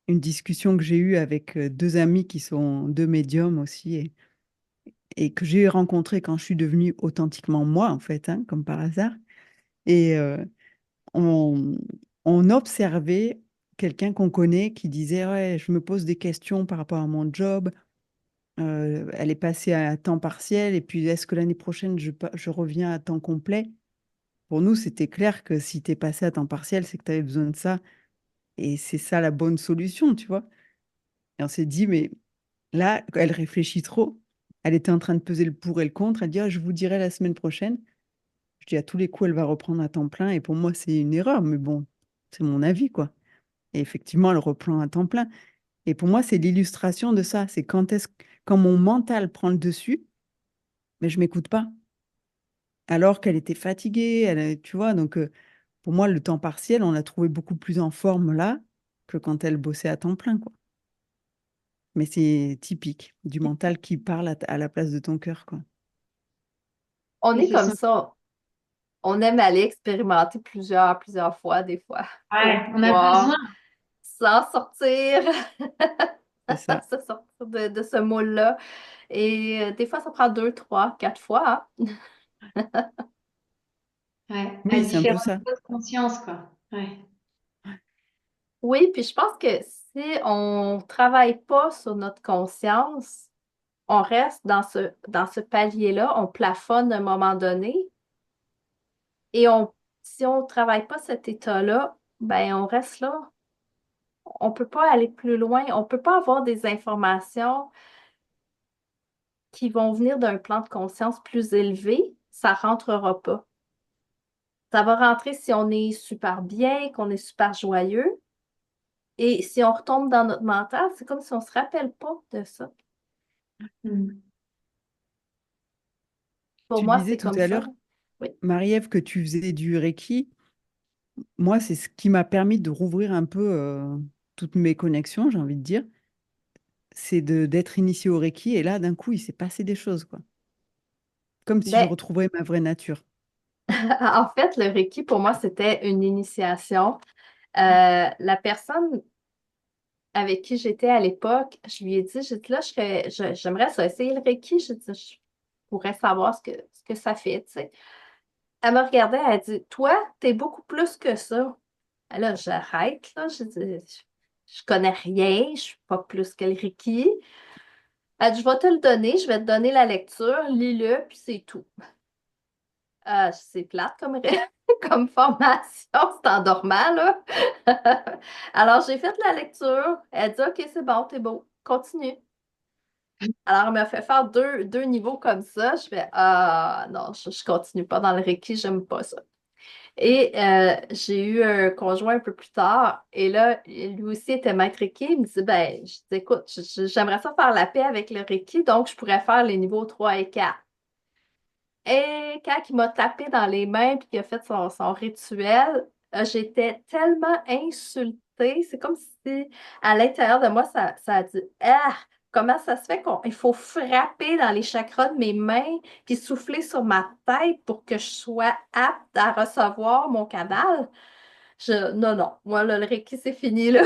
une discussion que j'ai eue avec deux amis qui sont deux médiums aussi et que j'ai rencontrés quand je suis devenue authentiquement moi, en fait, hein, comme par hasard. Et on, on observait quelqu'un qu'on connaît qui disait, ouais, je me pose des questions par rapport à mon job. Elle est passée à temps partiel et puis est-ce que l'année prochaine, je reviens à temps complet? Pour nous, c'était clair que si tu es passé à temps partiel, c'est que tu avais besoin de ça. Et c'est ça la bonne solution, tu vois. Et on s'est dit, mais là, elle réfléchit trop. Elle était en train de peser le pour et le contre. Elle dit, ah, je vous dirai la semaine prochaine. Je dis, à tous les coups, elle va reprendre à temps plein. Et pour moi, c'est une erreur. Mais bon, c'est mon avis, quoi. Et effectivement, elle reprend à temps plein. Et pour moi, c'est l'illustration de ça. C'est quand mon mental prend le dessus, mais je m'écoute pas. Alors qu'elle était fatiguée, tu vois. Donc, pour moi, le temps partiel, on l'a trouvé beaucoup plus en forme là que quand elle bossait à temps plein, quoi. Mais c'est typique du mental qui parle à la place de ton cœur, quoi. On Et est ce comme sont, ça. On aime aller expérimenter plusieurs fois des fois pour ouais, on a besoin. pouvoir s'en sortir, C'est ça. se sortir de ce moule-là. Et des fois, ça prend deux, trois, quatre fois, hein. Ouais, à Oui, c'est un peu différents ça. niveaux de conscience, quoi. Ouais. Oui, puis je pense que si on travaille pas sur notre conscience, on reste dans ce palier-là, on plafonne à un moment donné et si on travaille pas cet état-là, ben on reste là. On peut pas aller plus loin. On peut pas avoir des informations qui vont venir d'un plan de conscience plus élevé. Ça rentrera pas. Ça va rentrer si on est super bien, qu'on est super joyeux. Et si on retombe dans notre mental, c'est comme si on se rappelle pas de ça. Mm. Pour Tu moi, disais c'est tout comme à ça. l'heure, Oui. Marie-Ève, que tu faisais du Reiki. Moi, c'est ce qui m'a permis de rouvrir un peu toutes mes connexions, j'ai envie de dire. C'est d'être initié au Reiki. Et là, d'un coup, il s'est passé des choses, quoi. Comme si je Ben, retrouvais ma vraie nature. en fait, le Reiki, pour moi, c'était une initiation. La personne avec qui j'étais à l'époque, je lui ai dit, j'ai dit là, j'aimerais ça essayer le Reiki. J'ai dit, je pourrais savoir ce que ça fait, tu sais. Elle me regardait, elle a dit, toi, t'es beaucoup plus que ça. Là, j'arrête, là. Je dis, je connais rien, je suis pas plus que le Reiki. Elle dit, je vais te le donner, je vais te donner la lecture, lis-le, puis c'est tout. C'est plate comme, comme formation, c'est endormant, là. Alors, j'ai fait la lecture. Elle dit, OK, c'est bon, t'es beau, continue. Alors, elle m'a fait faire deux niveaux comme ça. Je fais, ah non, je continue pas dans le Reiki, j'aime pas ça. Et j'ai eu un conjoint un peu plus tard. Et là, lui aussi était maître Reiki. Il me dit, ben, je dis, écoute, j'aimerais ça faire la paix avec le Reiki, donc je pourrais faire les niveaux 3 et 4. Et quand il m'a tapé dans les mains puis qu'il a fait son rituel, j'étais tellement insultée. C'est comme si à l'intérieur de moi, ça a dit, ah, comment ça se fait qu'il faut frapper dans les chakras de mes mains puis souffler sur ma tête pour que je sois apte à recevoir mon canal? Non, non, moi, là, le Reiki, c'est fini, là.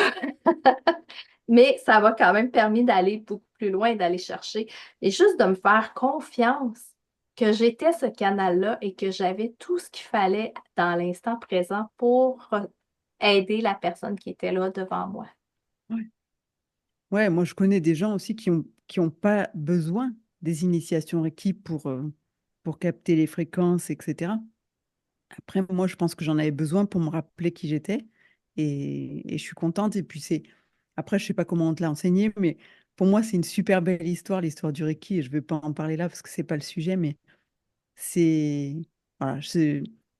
Mais ça m'a quand même permis d'aller beaucoup plus loin, d'aller chercher et juste de me faire confiance que j'étais ce canal-là et que j'avais tout ce qu'il fallait dans l'instant présent pour aider la personne qui était là devant moi. Ouais. Ouais, moi, je connais des gens aussi qui ont pas besoin. des initiations Reiki pour capter les fréquences, etc. Après, moi, je pense que j'en avais besoin pour me rappeler qui j'étais et je suis contente. Et puis, après, je sais pas comment on te l'a enseigné, mais pour moi, c'est une super belle histoire, l'histoire du Reiki. Et je vais pas en parler là parce que c'est pas le sujet, mais c'est. Voilà,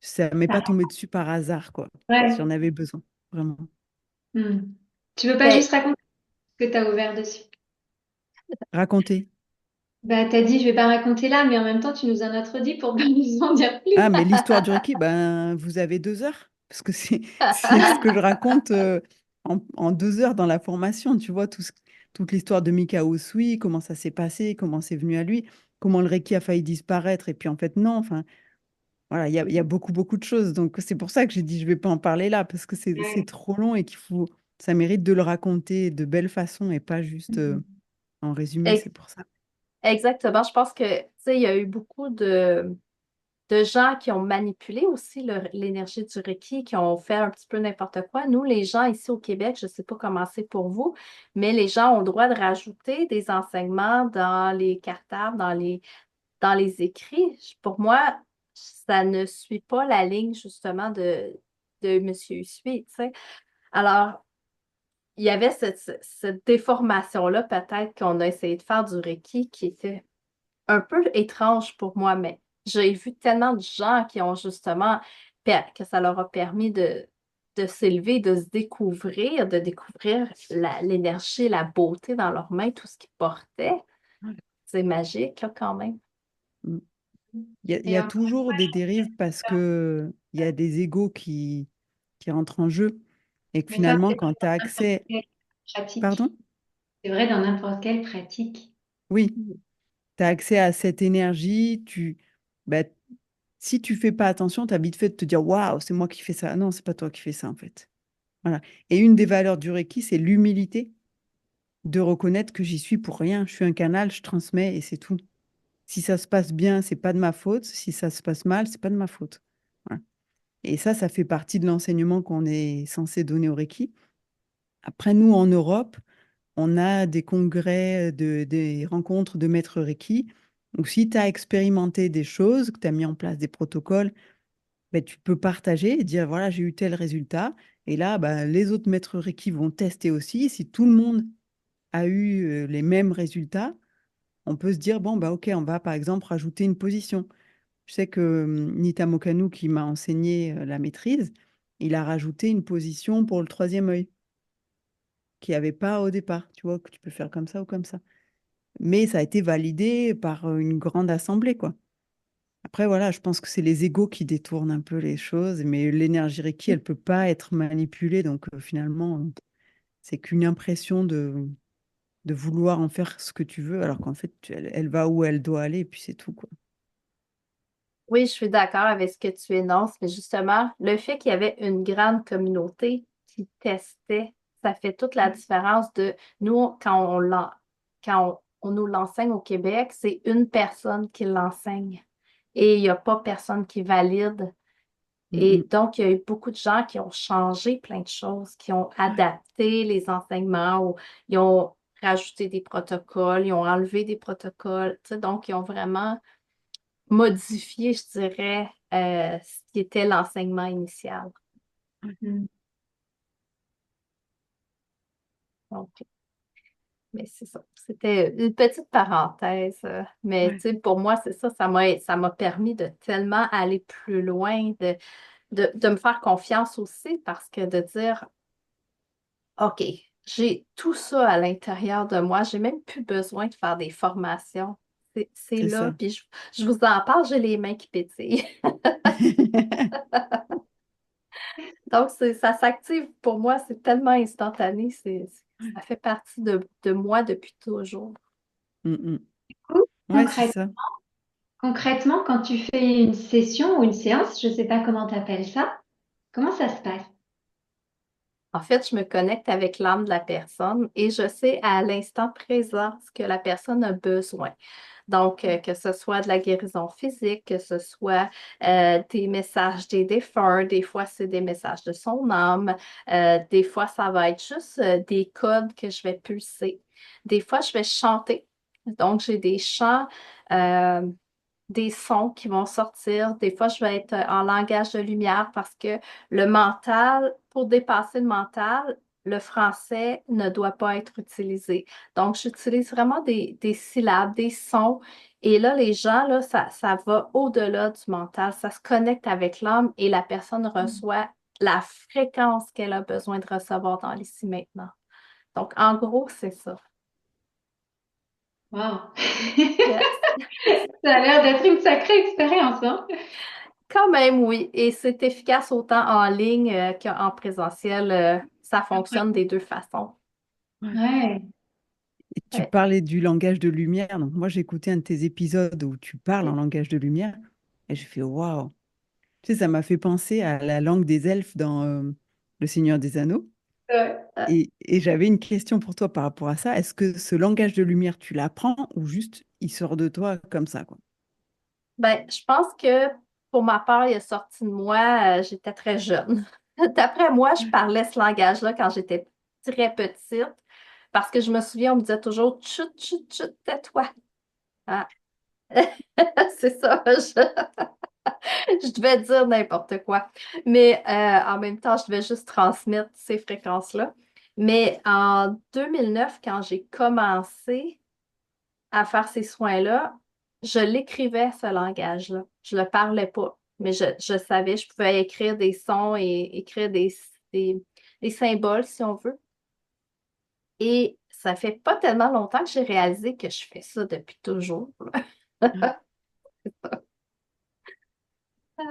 ça m'est pas tombé dessus par hasard, quoi. Ouais. J'en avais besoin, vraiment. Hmm. Tu veux pas Ben, juste raconter ce que tu as ouvert dessus? Raconter. Bah, t'as dit, je vais pas raconter là, mais en même temps, tu nous en as trop dit pour pas nous en dire plus. Ah, mais l'histoire du Reiki, ben, vous avez 2 heures. Parce que c'est ce que je raconte en 2 heures dans la formation. Tu vois, toute l'histoire de Mikao Usui, comment ça s'est passé, comment c'est venu à lui, comment le Reiki a failli disparaître. Et puis, en fait, non. Enfin, voilà, il y a beaucoup, beaucoup de choses. Donc, c'est pour ça que j'ai dit, je vais pas en parler là, parce que c'est Ouais. trop long et ça mérite de le raconter de belle façon et pas juste Mhm. en résumé. ex- C'est pour ça. Exactement. Je pense que, tu sais, il y a eu beaucoup de gens qui ont manipulé aussi l'énergie du Reiki, qui ont fait un petit peu n'importe quoi. Nous, les gens ici au Québec, je ne sais pas comment c'est pour vous, mais les gens ont le droit de rajouter des enseignements dans les cartables, dans les écrits. Pour moi, ça ne suit pas la ligne justement de M. Usui, tu sais. Alors, il y avait cette déformation-là, peut-être qu'on a essayé de faire du Reiki qui était un peu étrange pour moi, mais j'ai vu tellement de gens qui ont justement, que ça leur a permis de s'élever, de se découvrir, de découvrir l'énergie, la beauté dans leurs mains, tout ce qu'ils portaient. Ouais. C'est magique, là, quand même. Mm. Il y Et a encore une toujours fois, des dérives parce que il y a des égos qui rentrent en jeu et que mais ça, finalement, c'est quand tu as vrai dans n'importe accès. quelle pratique. Pardon? C'est vrai dans n'importe quelle pratique. Oui, tu as accès à cette énergie. Bah, si tu fais pas attention, tu as vite fait de te dire waouh, c'est moi qui fais ça. Non, c'est pas toi qui fais ça en fait. Voilà. Et une des valeurs du Reiki, c'est l'humilité de reconnaître que j'y suis pour rien. Je suis un canal, je transmets et c'est tout. Si ça se passe bien, c'est pas de ma faute. Si ça se passe mal, c'est pas de ma faute. Voilà. Et ça fait partie de l'enseignement qu'on est censé donner au Reiki. Après, nous, en Europe, on a des congrès, des rencontres de maîtres Reiki. Donc, si tu as expérimenté des choses, que tu as mis en place des protocoles, ben, tu peux partager et dire, voilà, j'ai eu tel résultat. Et là, ben, les autres maîtres Reiki vont tester aussi. Si tout le monde a eu les mêmes résultats, on peut se dire, bon, bah, OK, on va par exemple rajouter une position. Je sais que Nita Mokanu, qui m'a enseigné la maîtrise, il a rajouté une position pour le troisième œil, qu'il n'y avait pas au départ. Tu vois, que tu peux faire comme ça ou comme ça. Mais ça a été validé par une grande assemblée, quoi. Après, voilà, je pense que c'est les égos qui détournent un peu les choses, mais l'énergie Reiki, elle peut pas être manipulée, donc finalement, c'est qu'une impression de vouloir en faire ce que tu veux, alors qu'en fait, elle va où elle doit aller, et puis c'est tout, quoi. Oui, je suis d'accord avec ce que tu énonces, mais justement, le fait qu'il y avait une grande communauté qui testait, ça fait toute la différence de nous, quand on nous l'enseigne au Québec, c'est une personne qui l'enseigne et il n'y a pas personne qui valide. Mm, Et mm. donc, il y a eu beaucoup de gens qui ont changé plein de choses, qui ont adapté les enseignements ou ils ont rajouté des protocoles, ils ont enlevé des protocoles, tu sais, donc ils ont vraiment modifier, je dirais, ce qui était l'enseignement initial. Mhm. Donc, mais c'est ça. C'était une petite parenthèse. Mais Ouais, tu sais, pour moi, c'est ça, ça m'a permis de tellement aller plus loin, de me faire confiance aussi, parce que de dire, OK, j'ai tout ça à l'intérieur de moi, j'ai même plus besoin de faire des formations. C'est c'est là, ça. puis je vous en parle, j'ai les mains qui pétillent. Donc, ça s'active pour moi, c'est tellement instantané, ça fait partie de moi depuis toujours. Mm, mm. Coup, Ouais, c'est ça. concrètement, quand tu fais une session ou une séance, je ne sais pas comment tu appelles ça, comment ça se passe? En fait, je me connecte avec l'âme de la personne et je sais à l'instant présent ce que la personne a besoin. Donc, que ce soit de la guérison physique, que ce soit des messages des défunts, des fois c'est des messages de son âme, des fois ça va être juste des codes que je vais pulser. Des fois, je vais chanter. Donc, j'ai des chants, euh, des sons qui vont sortir. Des fois, je vais être en langage de lumière parce que le mental, pour dépasser le mental, le français ne doit pas être utilisé. Donc, j'utilise vraiment des syllabes, des sons. Et là, les gens, là, ça va au-delà du mental. Ça se connecte avec l'âme et la personne reçoit la fréquence qu'elle a besoin de recevoir dans l'ici maintenant. Donc, en gros, c'est ça. Wow. Yes. Ça a l'air d'être une sacrée expérience, hein? Quand même, oui. Et c'est efficace autant en ligne qu'en présentiel. Ça fonctionne des deux façons. Ouais. Ouais. Et tu Ouais. parlais du langage de lumière. Donc, moi, j'ai écouté un de tes épisodes où tu parles en Oui. langage de lumière et j'ai fait waouh. Tu sais, ça m'a fait penser à la langue des elfes dans Le Seigneur des Anneaux. Ouais. Et j'avais une question pour toi par rapport à ça. Est-ce que ce langage de lumière, tu l'apprends ou juste il sort de toi comme ça, quoi? Ben, je pense que pour ma part, il est sorti de moi, j'étais très jeune. D'après moi, je parlais ce langage-là quand j'étais très petite parce que je me souviens, on me disait toujours chut, chut, chut, tais-toi. Ah. C'est ça, je devais dire n'importe quoi. Mais en même temps, je devais juste transmettre ces fréquences-là. Mais en 2009, quand j'ai commencé à faire ces soins-là, je l'écrivais, ce langage-là. Je le parlais pas, mais je savais, je pouvais écrire des sons et écrire des, des symboles, si on veut. Et ça fait pas tellement longtemps que j'ai réalisé que je fais ça depuis toujours.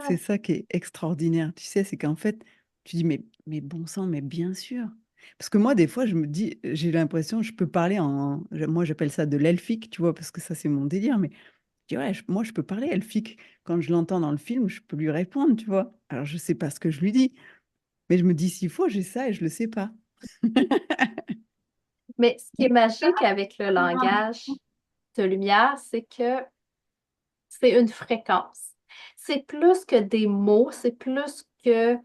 C'est ça qui est extraordinaire. Tu sais, c'est qu'en fait, tu dis, mais bon sang, mais bien sûr. Parce que moi, des fois, je me dis, j'ai l'impression, je peux parler moi, j'appelle ça de l'elfique, tu vois, parce que ça, c'est mon délire. Mais je dis, ouais, moi, je peux parler elfique. Quand je l'entends dans le film, je peux lui répondre, tu vois. Alors, je sais pas ce que je lui dis. Mais je me dis, s'il faut, j'ai ça et je le sais pas. Mais ce qui est magique avec le langage de lumière, c'est que c'est une fréquence. C'est plus que des mots, c'est plus que...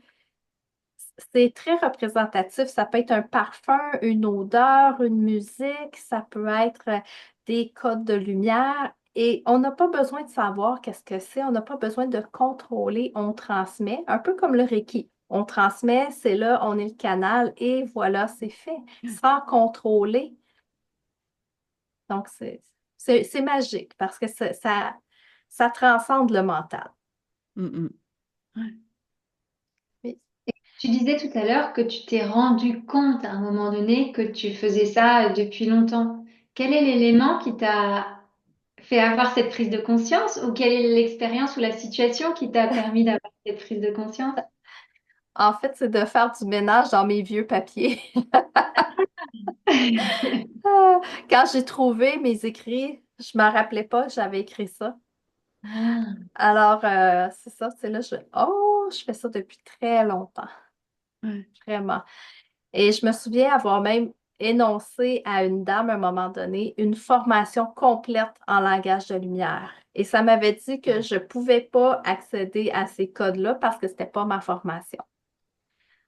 C'est très représentatif. Ça peut être un parfum, une odeur, une musique, ça peut être des codes de lumière. Et on n'a pas besoin de savoir qu'est-ce que c'est, on n'a pas besoin de contrôler, on transmet, un peu comme le Reiki. On transmet, c'est là, on est le canal et voilà, c'est fait, sans contrôler. Donc, c'est magique parce que ça transcende le mental. Mm, mm. Ouais. Oui. Tu disais tout à l'heure que tu t'es rendu compte à un moment donné que tu faisais ça depuis longtemps. Quel est l'élément qui t'a fait avoir cette prise de conscience ou quelle est l'expérience ou la situation qui t'a permis d'avoir cette prise de conscience? En fait, c'est de faire du ménage dans mes vieux papiers. Ah, quand j'ai trouvé mes écrits, je ne me rappelais pas que j'avais écrit ça. Ah, Alors, c'est ça, c'est là, oh, je fais ça depuis très longtemps, Ouais. vraiment. Et je me souviens avoir même énoncé à une dame à un moment donné une formation complète en langage de lumière. Et ça m'avait dit que je ne pouvais pas accéder à ces codes-là parce que ce n'était pas ma formation.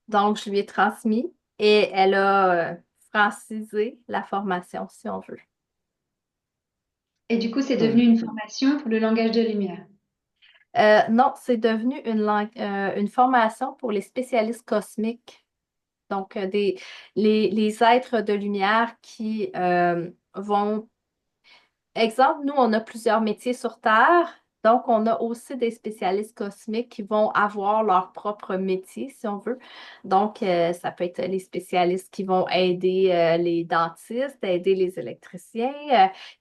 Donc, je lui ai transmis et elle a francisé la formation, si on veut. et du coup, c'est devenu Ouais. une formation pour le langage de lumière. Non, c'est devenu une formation pour les spécialistes cosmiques, donc les êtres de lumière qui vont... Exemple, nous, on a plusieurs métiers sur Terre, donc on a aussi des spécialistes cosmiques qui vont avoir leur propre métier, si on veut. Donc, ça peut être les spécialistes qui vont aider les dentistes, aider les électriciens,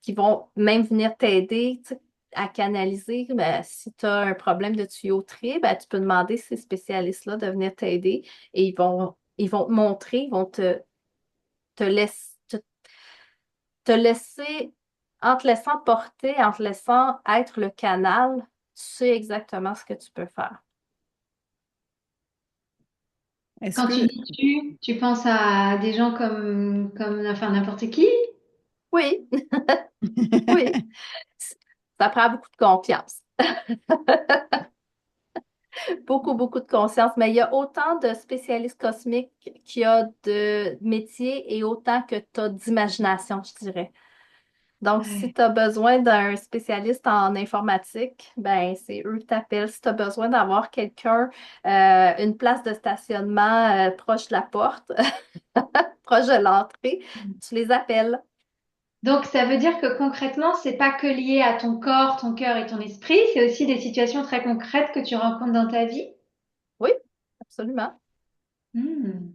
qui vont même venir t'aider, tu sais, à canaliser. Ben, si tu as un problème de tuyauterie, ben, tu peux demander ces spécialistes-là de venir t'aider et ils vont te montrer, ils vont te laisser te laisser, en te laissant porter, en te laissant être le canal, tu sais exactement ce que tu peux faire. Est-ce Quand tu que dis tu penses à des gens comme enfin, n'importe qui? Oui, oui. Ça prend beaucoup de confiance. Beaucoup, beaucoup de conscience. Mais il y a autant de spécialistes cosmiques qu'il y a de métiers et autant que tu as d'imagination, je dirais. Donc, si Ouais. tu as besoin d'un spécialiste en informatique, ben c'est eux qui t'appellent. Si tu as besoin d'avoir quelqu'un, une place de stationnement proche de la porte, proche de l'entrée, tu les appelles. Donc, ça veut dire que concrètement, c'est pas que lié à ton corps, ton cœur et ton esprit, c'est aussi des situations très concrètes que tu rencontres dans ta vie. Oui, absolument. Hmm,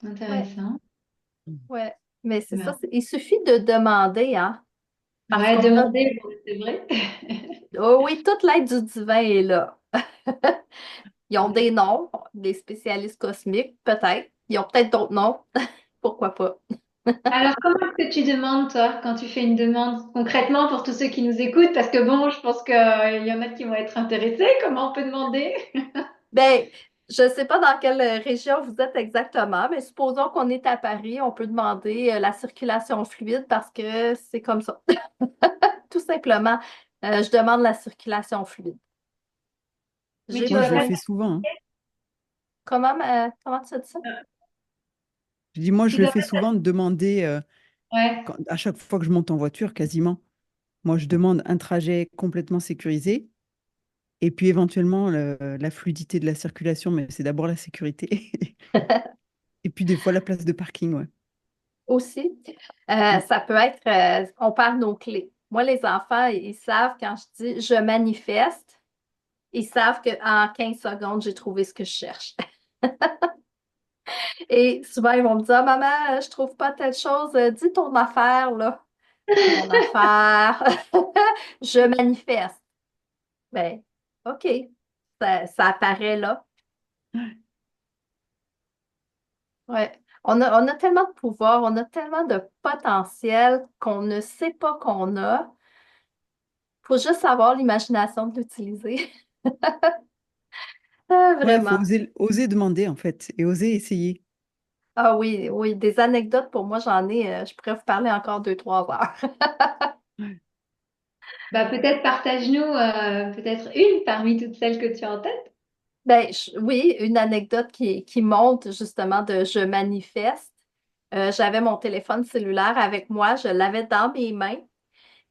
Ouais, intéressant. ouais. Mais c'est ça, Bah, il suffit de demander, hein, parce ouais, qu'on a, demander, bon, c'est vrai. oh oui, toute l'aide du divin est là. Ils ont des Ouais. noms, des spécialistes cosmiques, peut-être. Ils ont peut-être d'autres noms. Pourquoi pas? Alors, comment est-ce que tu demandes, toi, quand tu fais une demande concrètement pour tous ceux qui nous écoutent? Parce que bon, je pense qu'il y en a qui vont être intéressés. Comment on peut demander? Ben, je ne sais pas dans quelle région vous êtes exactement, mais supposons qu'on est à Paris, on peut demander la circulation fluide parce que c'est comme ça. Tout simplement, je demande la circulation fluide. Mais J'ai tu Moi, dois je le pas. besoin. fais souvent, hein. Comment tu as dit ça? Je dis, moi, Tu je le dois fais pas. souvent de demander, Ouais. à chaque fois que je monte en voiture, quasiment. Moi, je demande un trajet complètement sécurisé et puis éventuellement la fluidité de la circulation, mais c'est d'abord la sécurité. Et puis des fois la place de parking, ouais. Aussi, Mm. ça peut être, on perd nos clés. Moi, les enfants, ils savent quand je dis je manifeste, ils savent qu'en 15 secondes, j'ai trouvé ce que je cherche. Et souvent, ils vont me dire, maman, je trouve pas telle chose, dis ton affaire, là. Mon affaire, je manifeste. Ben, OK, ça apparaît là. Ouais. On a tellement de pouvoir, on a tellement de potentiel qu'on ne sait pas qu'on a. Faut juste avoir l'imagination de l'utiliser. Ah, Ouais, il faut vraiment. oser demander en fait et oser essayer. Ah oui, oui, des anecdotes pour moi, j'en ai. Je pourrais vous parler encore 2, 3 heures. Ouais. Bah, peut-être partage-nous peut-être une parmi toutes celles que tu as en tête. Ben, oui, une anecdote qui monte justement de je manifeste. J'avais mon téléphone cellulaire avec moi, je l'avais dans mes mains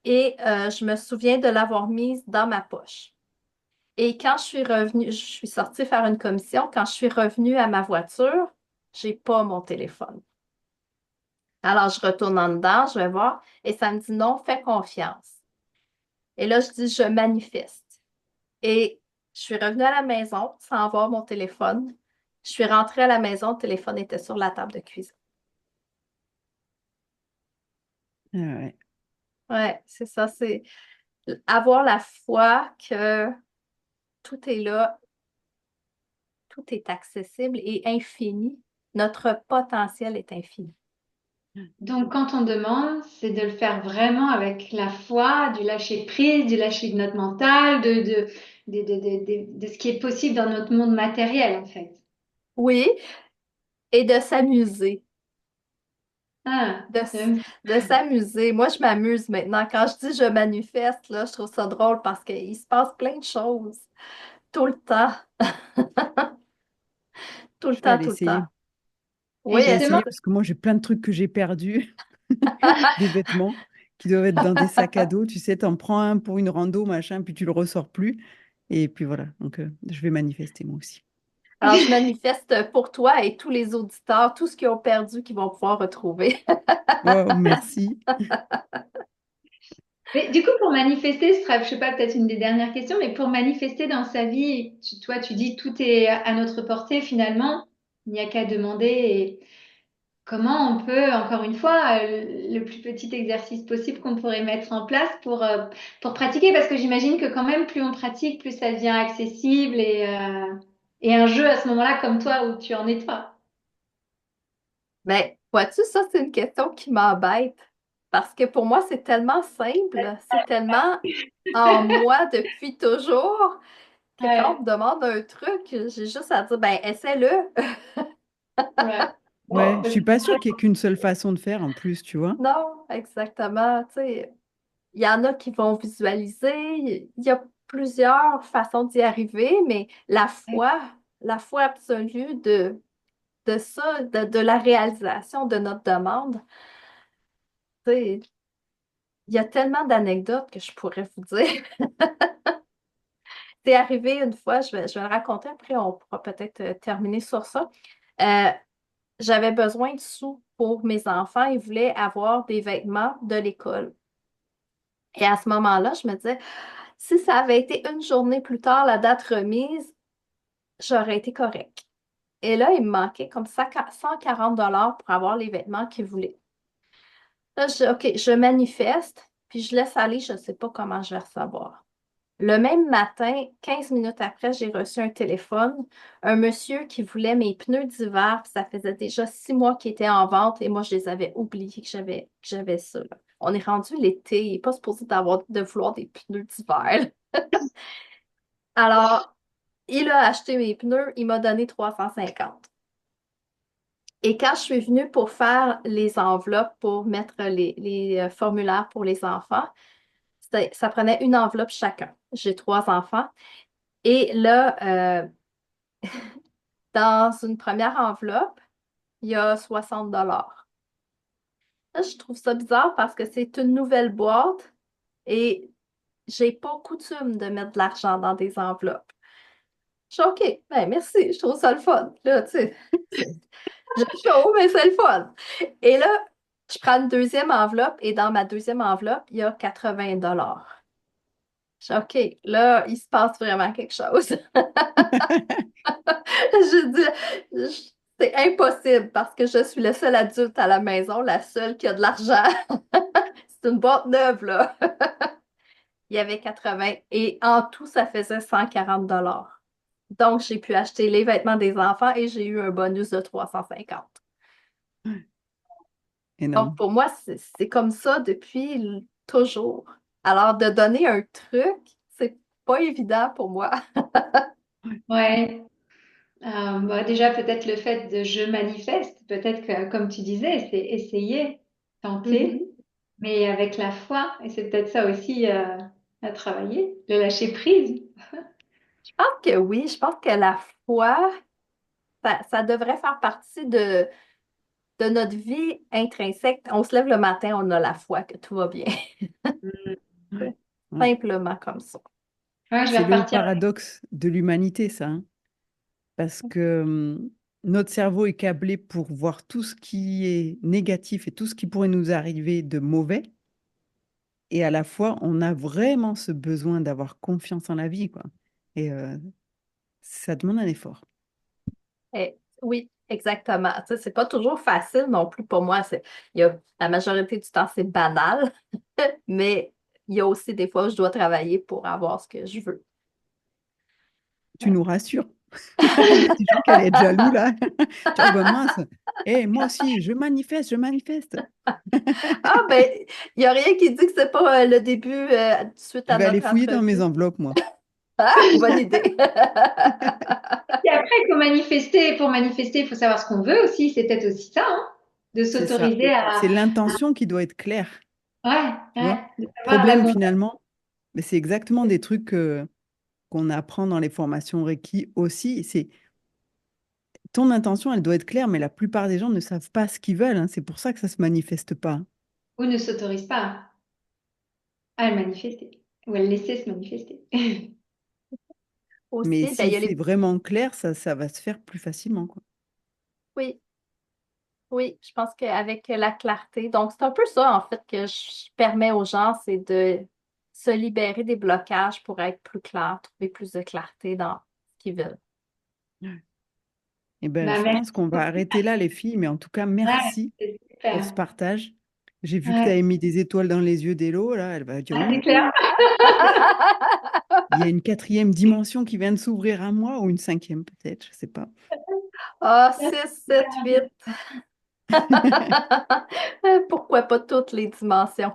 et je me souviens de l'avoir mise dans ma poche. Et quand je suis revenue, je suis sortie faire une commission, quand je suis revenue à ma voiture, j'ai pas mon téléphone. Alors, je retourne en dedans, je vais voir, et ça me dit non, fais confiance. Et là, je dis, je manifeste. Et je suis revenue à la maison sans avoir mon téléphone. Je suis rentrée à la maison, le téléphone était sur la table de cuisine. Ah ouais. Ouais, c'est ça, c'est avoir la foi que tout est là, tout est accessible et infini. Notre potentiel est infini. Donc, quand on demande, c'est de le faire vraiment avec la foi, du lâcher prise, du lâcher de notre mental, de ce qui est possible dans notre monde matériel, en fait. Oui, et de s'amuser. Ah, De, s- de s'amuser. Moi, je m'amuse maintenant. Quand je dis je manifeste, là, je trouve ça drôle parce qu'il se passe plein de choses tout le temps, tout le Je vais temps, aller tout le temps. essayer. et Oui, Je vais justement, essayer parce que moi j'ai plein de trucs que j'ai perdus, des vêtements qui doivent être dans des sacs à dos. Tu sais, t'en prends un pour une rando, machin, puis tu le ressors plus. Et puis voilà, donc je vais manifester moi aussi. alors je manifeste pour toi et tous les auditeurs, tout ce qu'ils ont perdu, qu'ils vont pouvoir retrouver. Wow, merci. mais du coup, pour manifester, ce sera, je sais pas, peut-être une des dernières questions, mais pour manifester dans sa vie, toi, tu dis tout est à notre portée finalement. Il n'y a qu'à demander. Et comment on peut, encore une fois, le plus petit exercice possible qu'on pourrait mettre en place pour pratiquer, parce que j'imagine que quand même, plus on pratique, plus ça devient accessible et un jeu à ce moment-là, comme toi, où tu en es toi. Mais vois-tu, ça, c'est une question qui m'embête parce que pour moi, c'est tellement simple, c'est tellement en moi depuis toujours que quand on Ouais, me demande un truc, j'ai juste à dire, ben, essaie-le. ouais. Bon, Ouais, je parce suis que pas sûre qu'il y ait qu'une seule façon de faire en plus, tu vois. Non, exactement. Tu sais, il y en a qui vont visualiser, il y a plusieurs façons d'y arriver, mais la foi absolue de ça, de la réalisation de notre demande, tu sais, il y a tellement d'anecdotes que je pourrais vous dire. C'est arrivé une fois, je vais le raconter, après on pourra peut-être terminer sur ça. Euh, J'avais besoin de sous pour mes enfants. Ils voulaient avoir des vêtements de l'école. Et à ce moment-là, je me disais, si ça avait été une journée plus tard, la date remise, j'aurais été correct. Et là, il me manquait comme 140 $ pour avoir les vêtements qu'ils voulaient. Là, OK, je manifeste, puis je laisse aller, je ne sais pas comment je vais recevoir. Le même matin, 15 minutes après, j'ai reçu un téléphone, un monsieur qui voulait mes pneus d'hiver, puis ça faisait déjà 6 mois qu'ils étaient en vente et moi, je les avais oubliés que j'avais ça, là. On est rendu l'été, il n'est pas supposé de vouloir des pneus d'hiver. Alors, il a acheté mes pneus, il m'a donné 350. Et quand je suis venue pour faire les enveloppes, pour mettre les formulaires pour les enfants, ça prenait une enveloppe chacun. J'ai 3 enfants. Et là, dans une première enveloppe, il y a 60 $. Là, je trouve ça bizarre parce que c'est une nouvelle boîte et j'ai pas coutume de mettre de l'argent dans des enveloppes. Je suis OK, ben merci, je trouve ça le fun. Là, tu sais, j'ai chaud, mais c'est le fun. Et là, je prends une deuxième enveloppe et dans ma deuxième enveloppe, il y a 80 $. Je suis OK, là, il se passe vraiment quelque chose. Je dis, c'est impossible parce que je suis le seul adulte à la maison, la seule qui a de l'argent. C'est une boîte neuve, là. Il y avait 80 et en tout, ça faisait 140 $. Donc, j'ai pu acheter les vêtements des enfants et j'ai eu un bonus de 350. Donc, Énorme. pour moi, c'est comme ça depuis toujours. Alors, de donner un truc, c'est pas évident pour moi. Ouais. Bah, déjà, peut-être le fait de je manifeste, peut-être que, comme tu disais, c'est essayer, tenter, Mhm. mais avec la foi. Et c'est peut-être ça aussi à travailler, le lâcher prise. Je pense que oui, je pense que la foi, ça devrait faire partie de notre vie intrinsèque. On se lève le matin, on a la foi que tout va bien. Mm. Ouais. Ouais. Simplement comme ça. Ouais, je vais C'est le repartir. paradoxe de l'humanité, ça, hein. Parce que notre cerveau est câblé pour voir tout ce qui est négatif et tout ce qui pourrait nous arriver de mauvais. Et à la fois, on a vraiment ce besoin d'avoir confiance en la vie, quoi. Et ça demande un effort. Oui, exactement. Tu sais, c'est pas toujours facile non plus pour moi. La majorité du temps, c'est banal, mais il y a aussi des fois où je dois travailler pour avoir ce que je veux. Tu nous rassures. Il y a des gens qui allaient être jaloux, là. Tu vois, ben mince. Eh, moi aussi, je manifeste, je manifeste. Ah, ben, il n'y a rien qui dit que c'est pas le début suite Je à vais aller notre fouiller dans mes entrevue. enveloppes, moi. Ah, bonne idée. Et après, pour manifester, il faut savoir ce qu'on veut aussi. C'est peut-être aussi ça, hein, de C'est ça. s'autoriser C'est l'intention qui doit être claire, ouais, tu vois. de savoir Problème, l'abondance. finalement, mais c'est exactement des trucs qu'on apprend dans les formations Reiki aussi. C'est ton intention, elle doit être claire, mais la plupart des gens ne savent pas ce qu'ils veulent, hein. C'est pour ça que ça se manifeste pas. Ou ne s'autorise pas à le manifester, ou à le laisser se manifester. Mais Aussi, ben, il si y a c'est vraiment clair, ça va se faire plus facilement, quoi. Oui, oui, je pense qu'avec la clarté, donc c'est un peu ça en fait que je permets aux gens, c'est de se libérer des blocages pour être plus clair, trouver plus de clarté dans ce qu'ils veulent. Eh ben, Bah, je merci. pense qu'on va arrêter là, les filles, mais en tout cas, Ouais, merci c'est pour ce super. partage. J'ai vu que tu Ouais. avais mis des étoiles dans les yeux d'Hélo, là, elle va dire Ah, c'est ouh, clair. il y a une quatrième dimension qui vient de s'ouvrir à moi, ou une cinquième peut-être, je sais pas. Ah, 6, 7, 8. Pourquoi pas toutes les dimensions?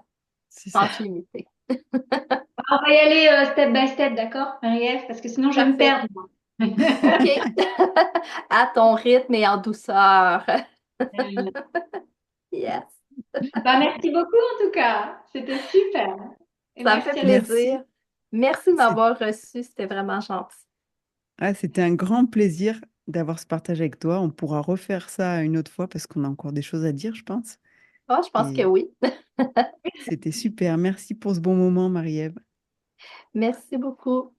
C'est ça. Tâche limitée. On va y aller step by step, d'accord, Marie-Ève, parce que sinon je vais me Parfait. perdre, moi. OK. À ton rythme et en douceur. Yes. Bah, merci beaucoup en tout cas. C'était super. Et Ça me fait merci à toi. Merci. plaisir. Merci de C'est- m'avoir reçu. C'était vraiment gentil. Ah, c'était un grand plaisir d'avoir ce partage avec toi. On pourra refaire ça une autre fois parce qu'on a encore des choses à dire, je pense. Oh, je pense que Et oui. c'était super. Merci pour ce bon moment, Marie-Ève. Merci beaucoup.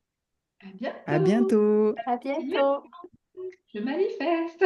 À À bientôt. bientôt. À bientôt. Je manifeste.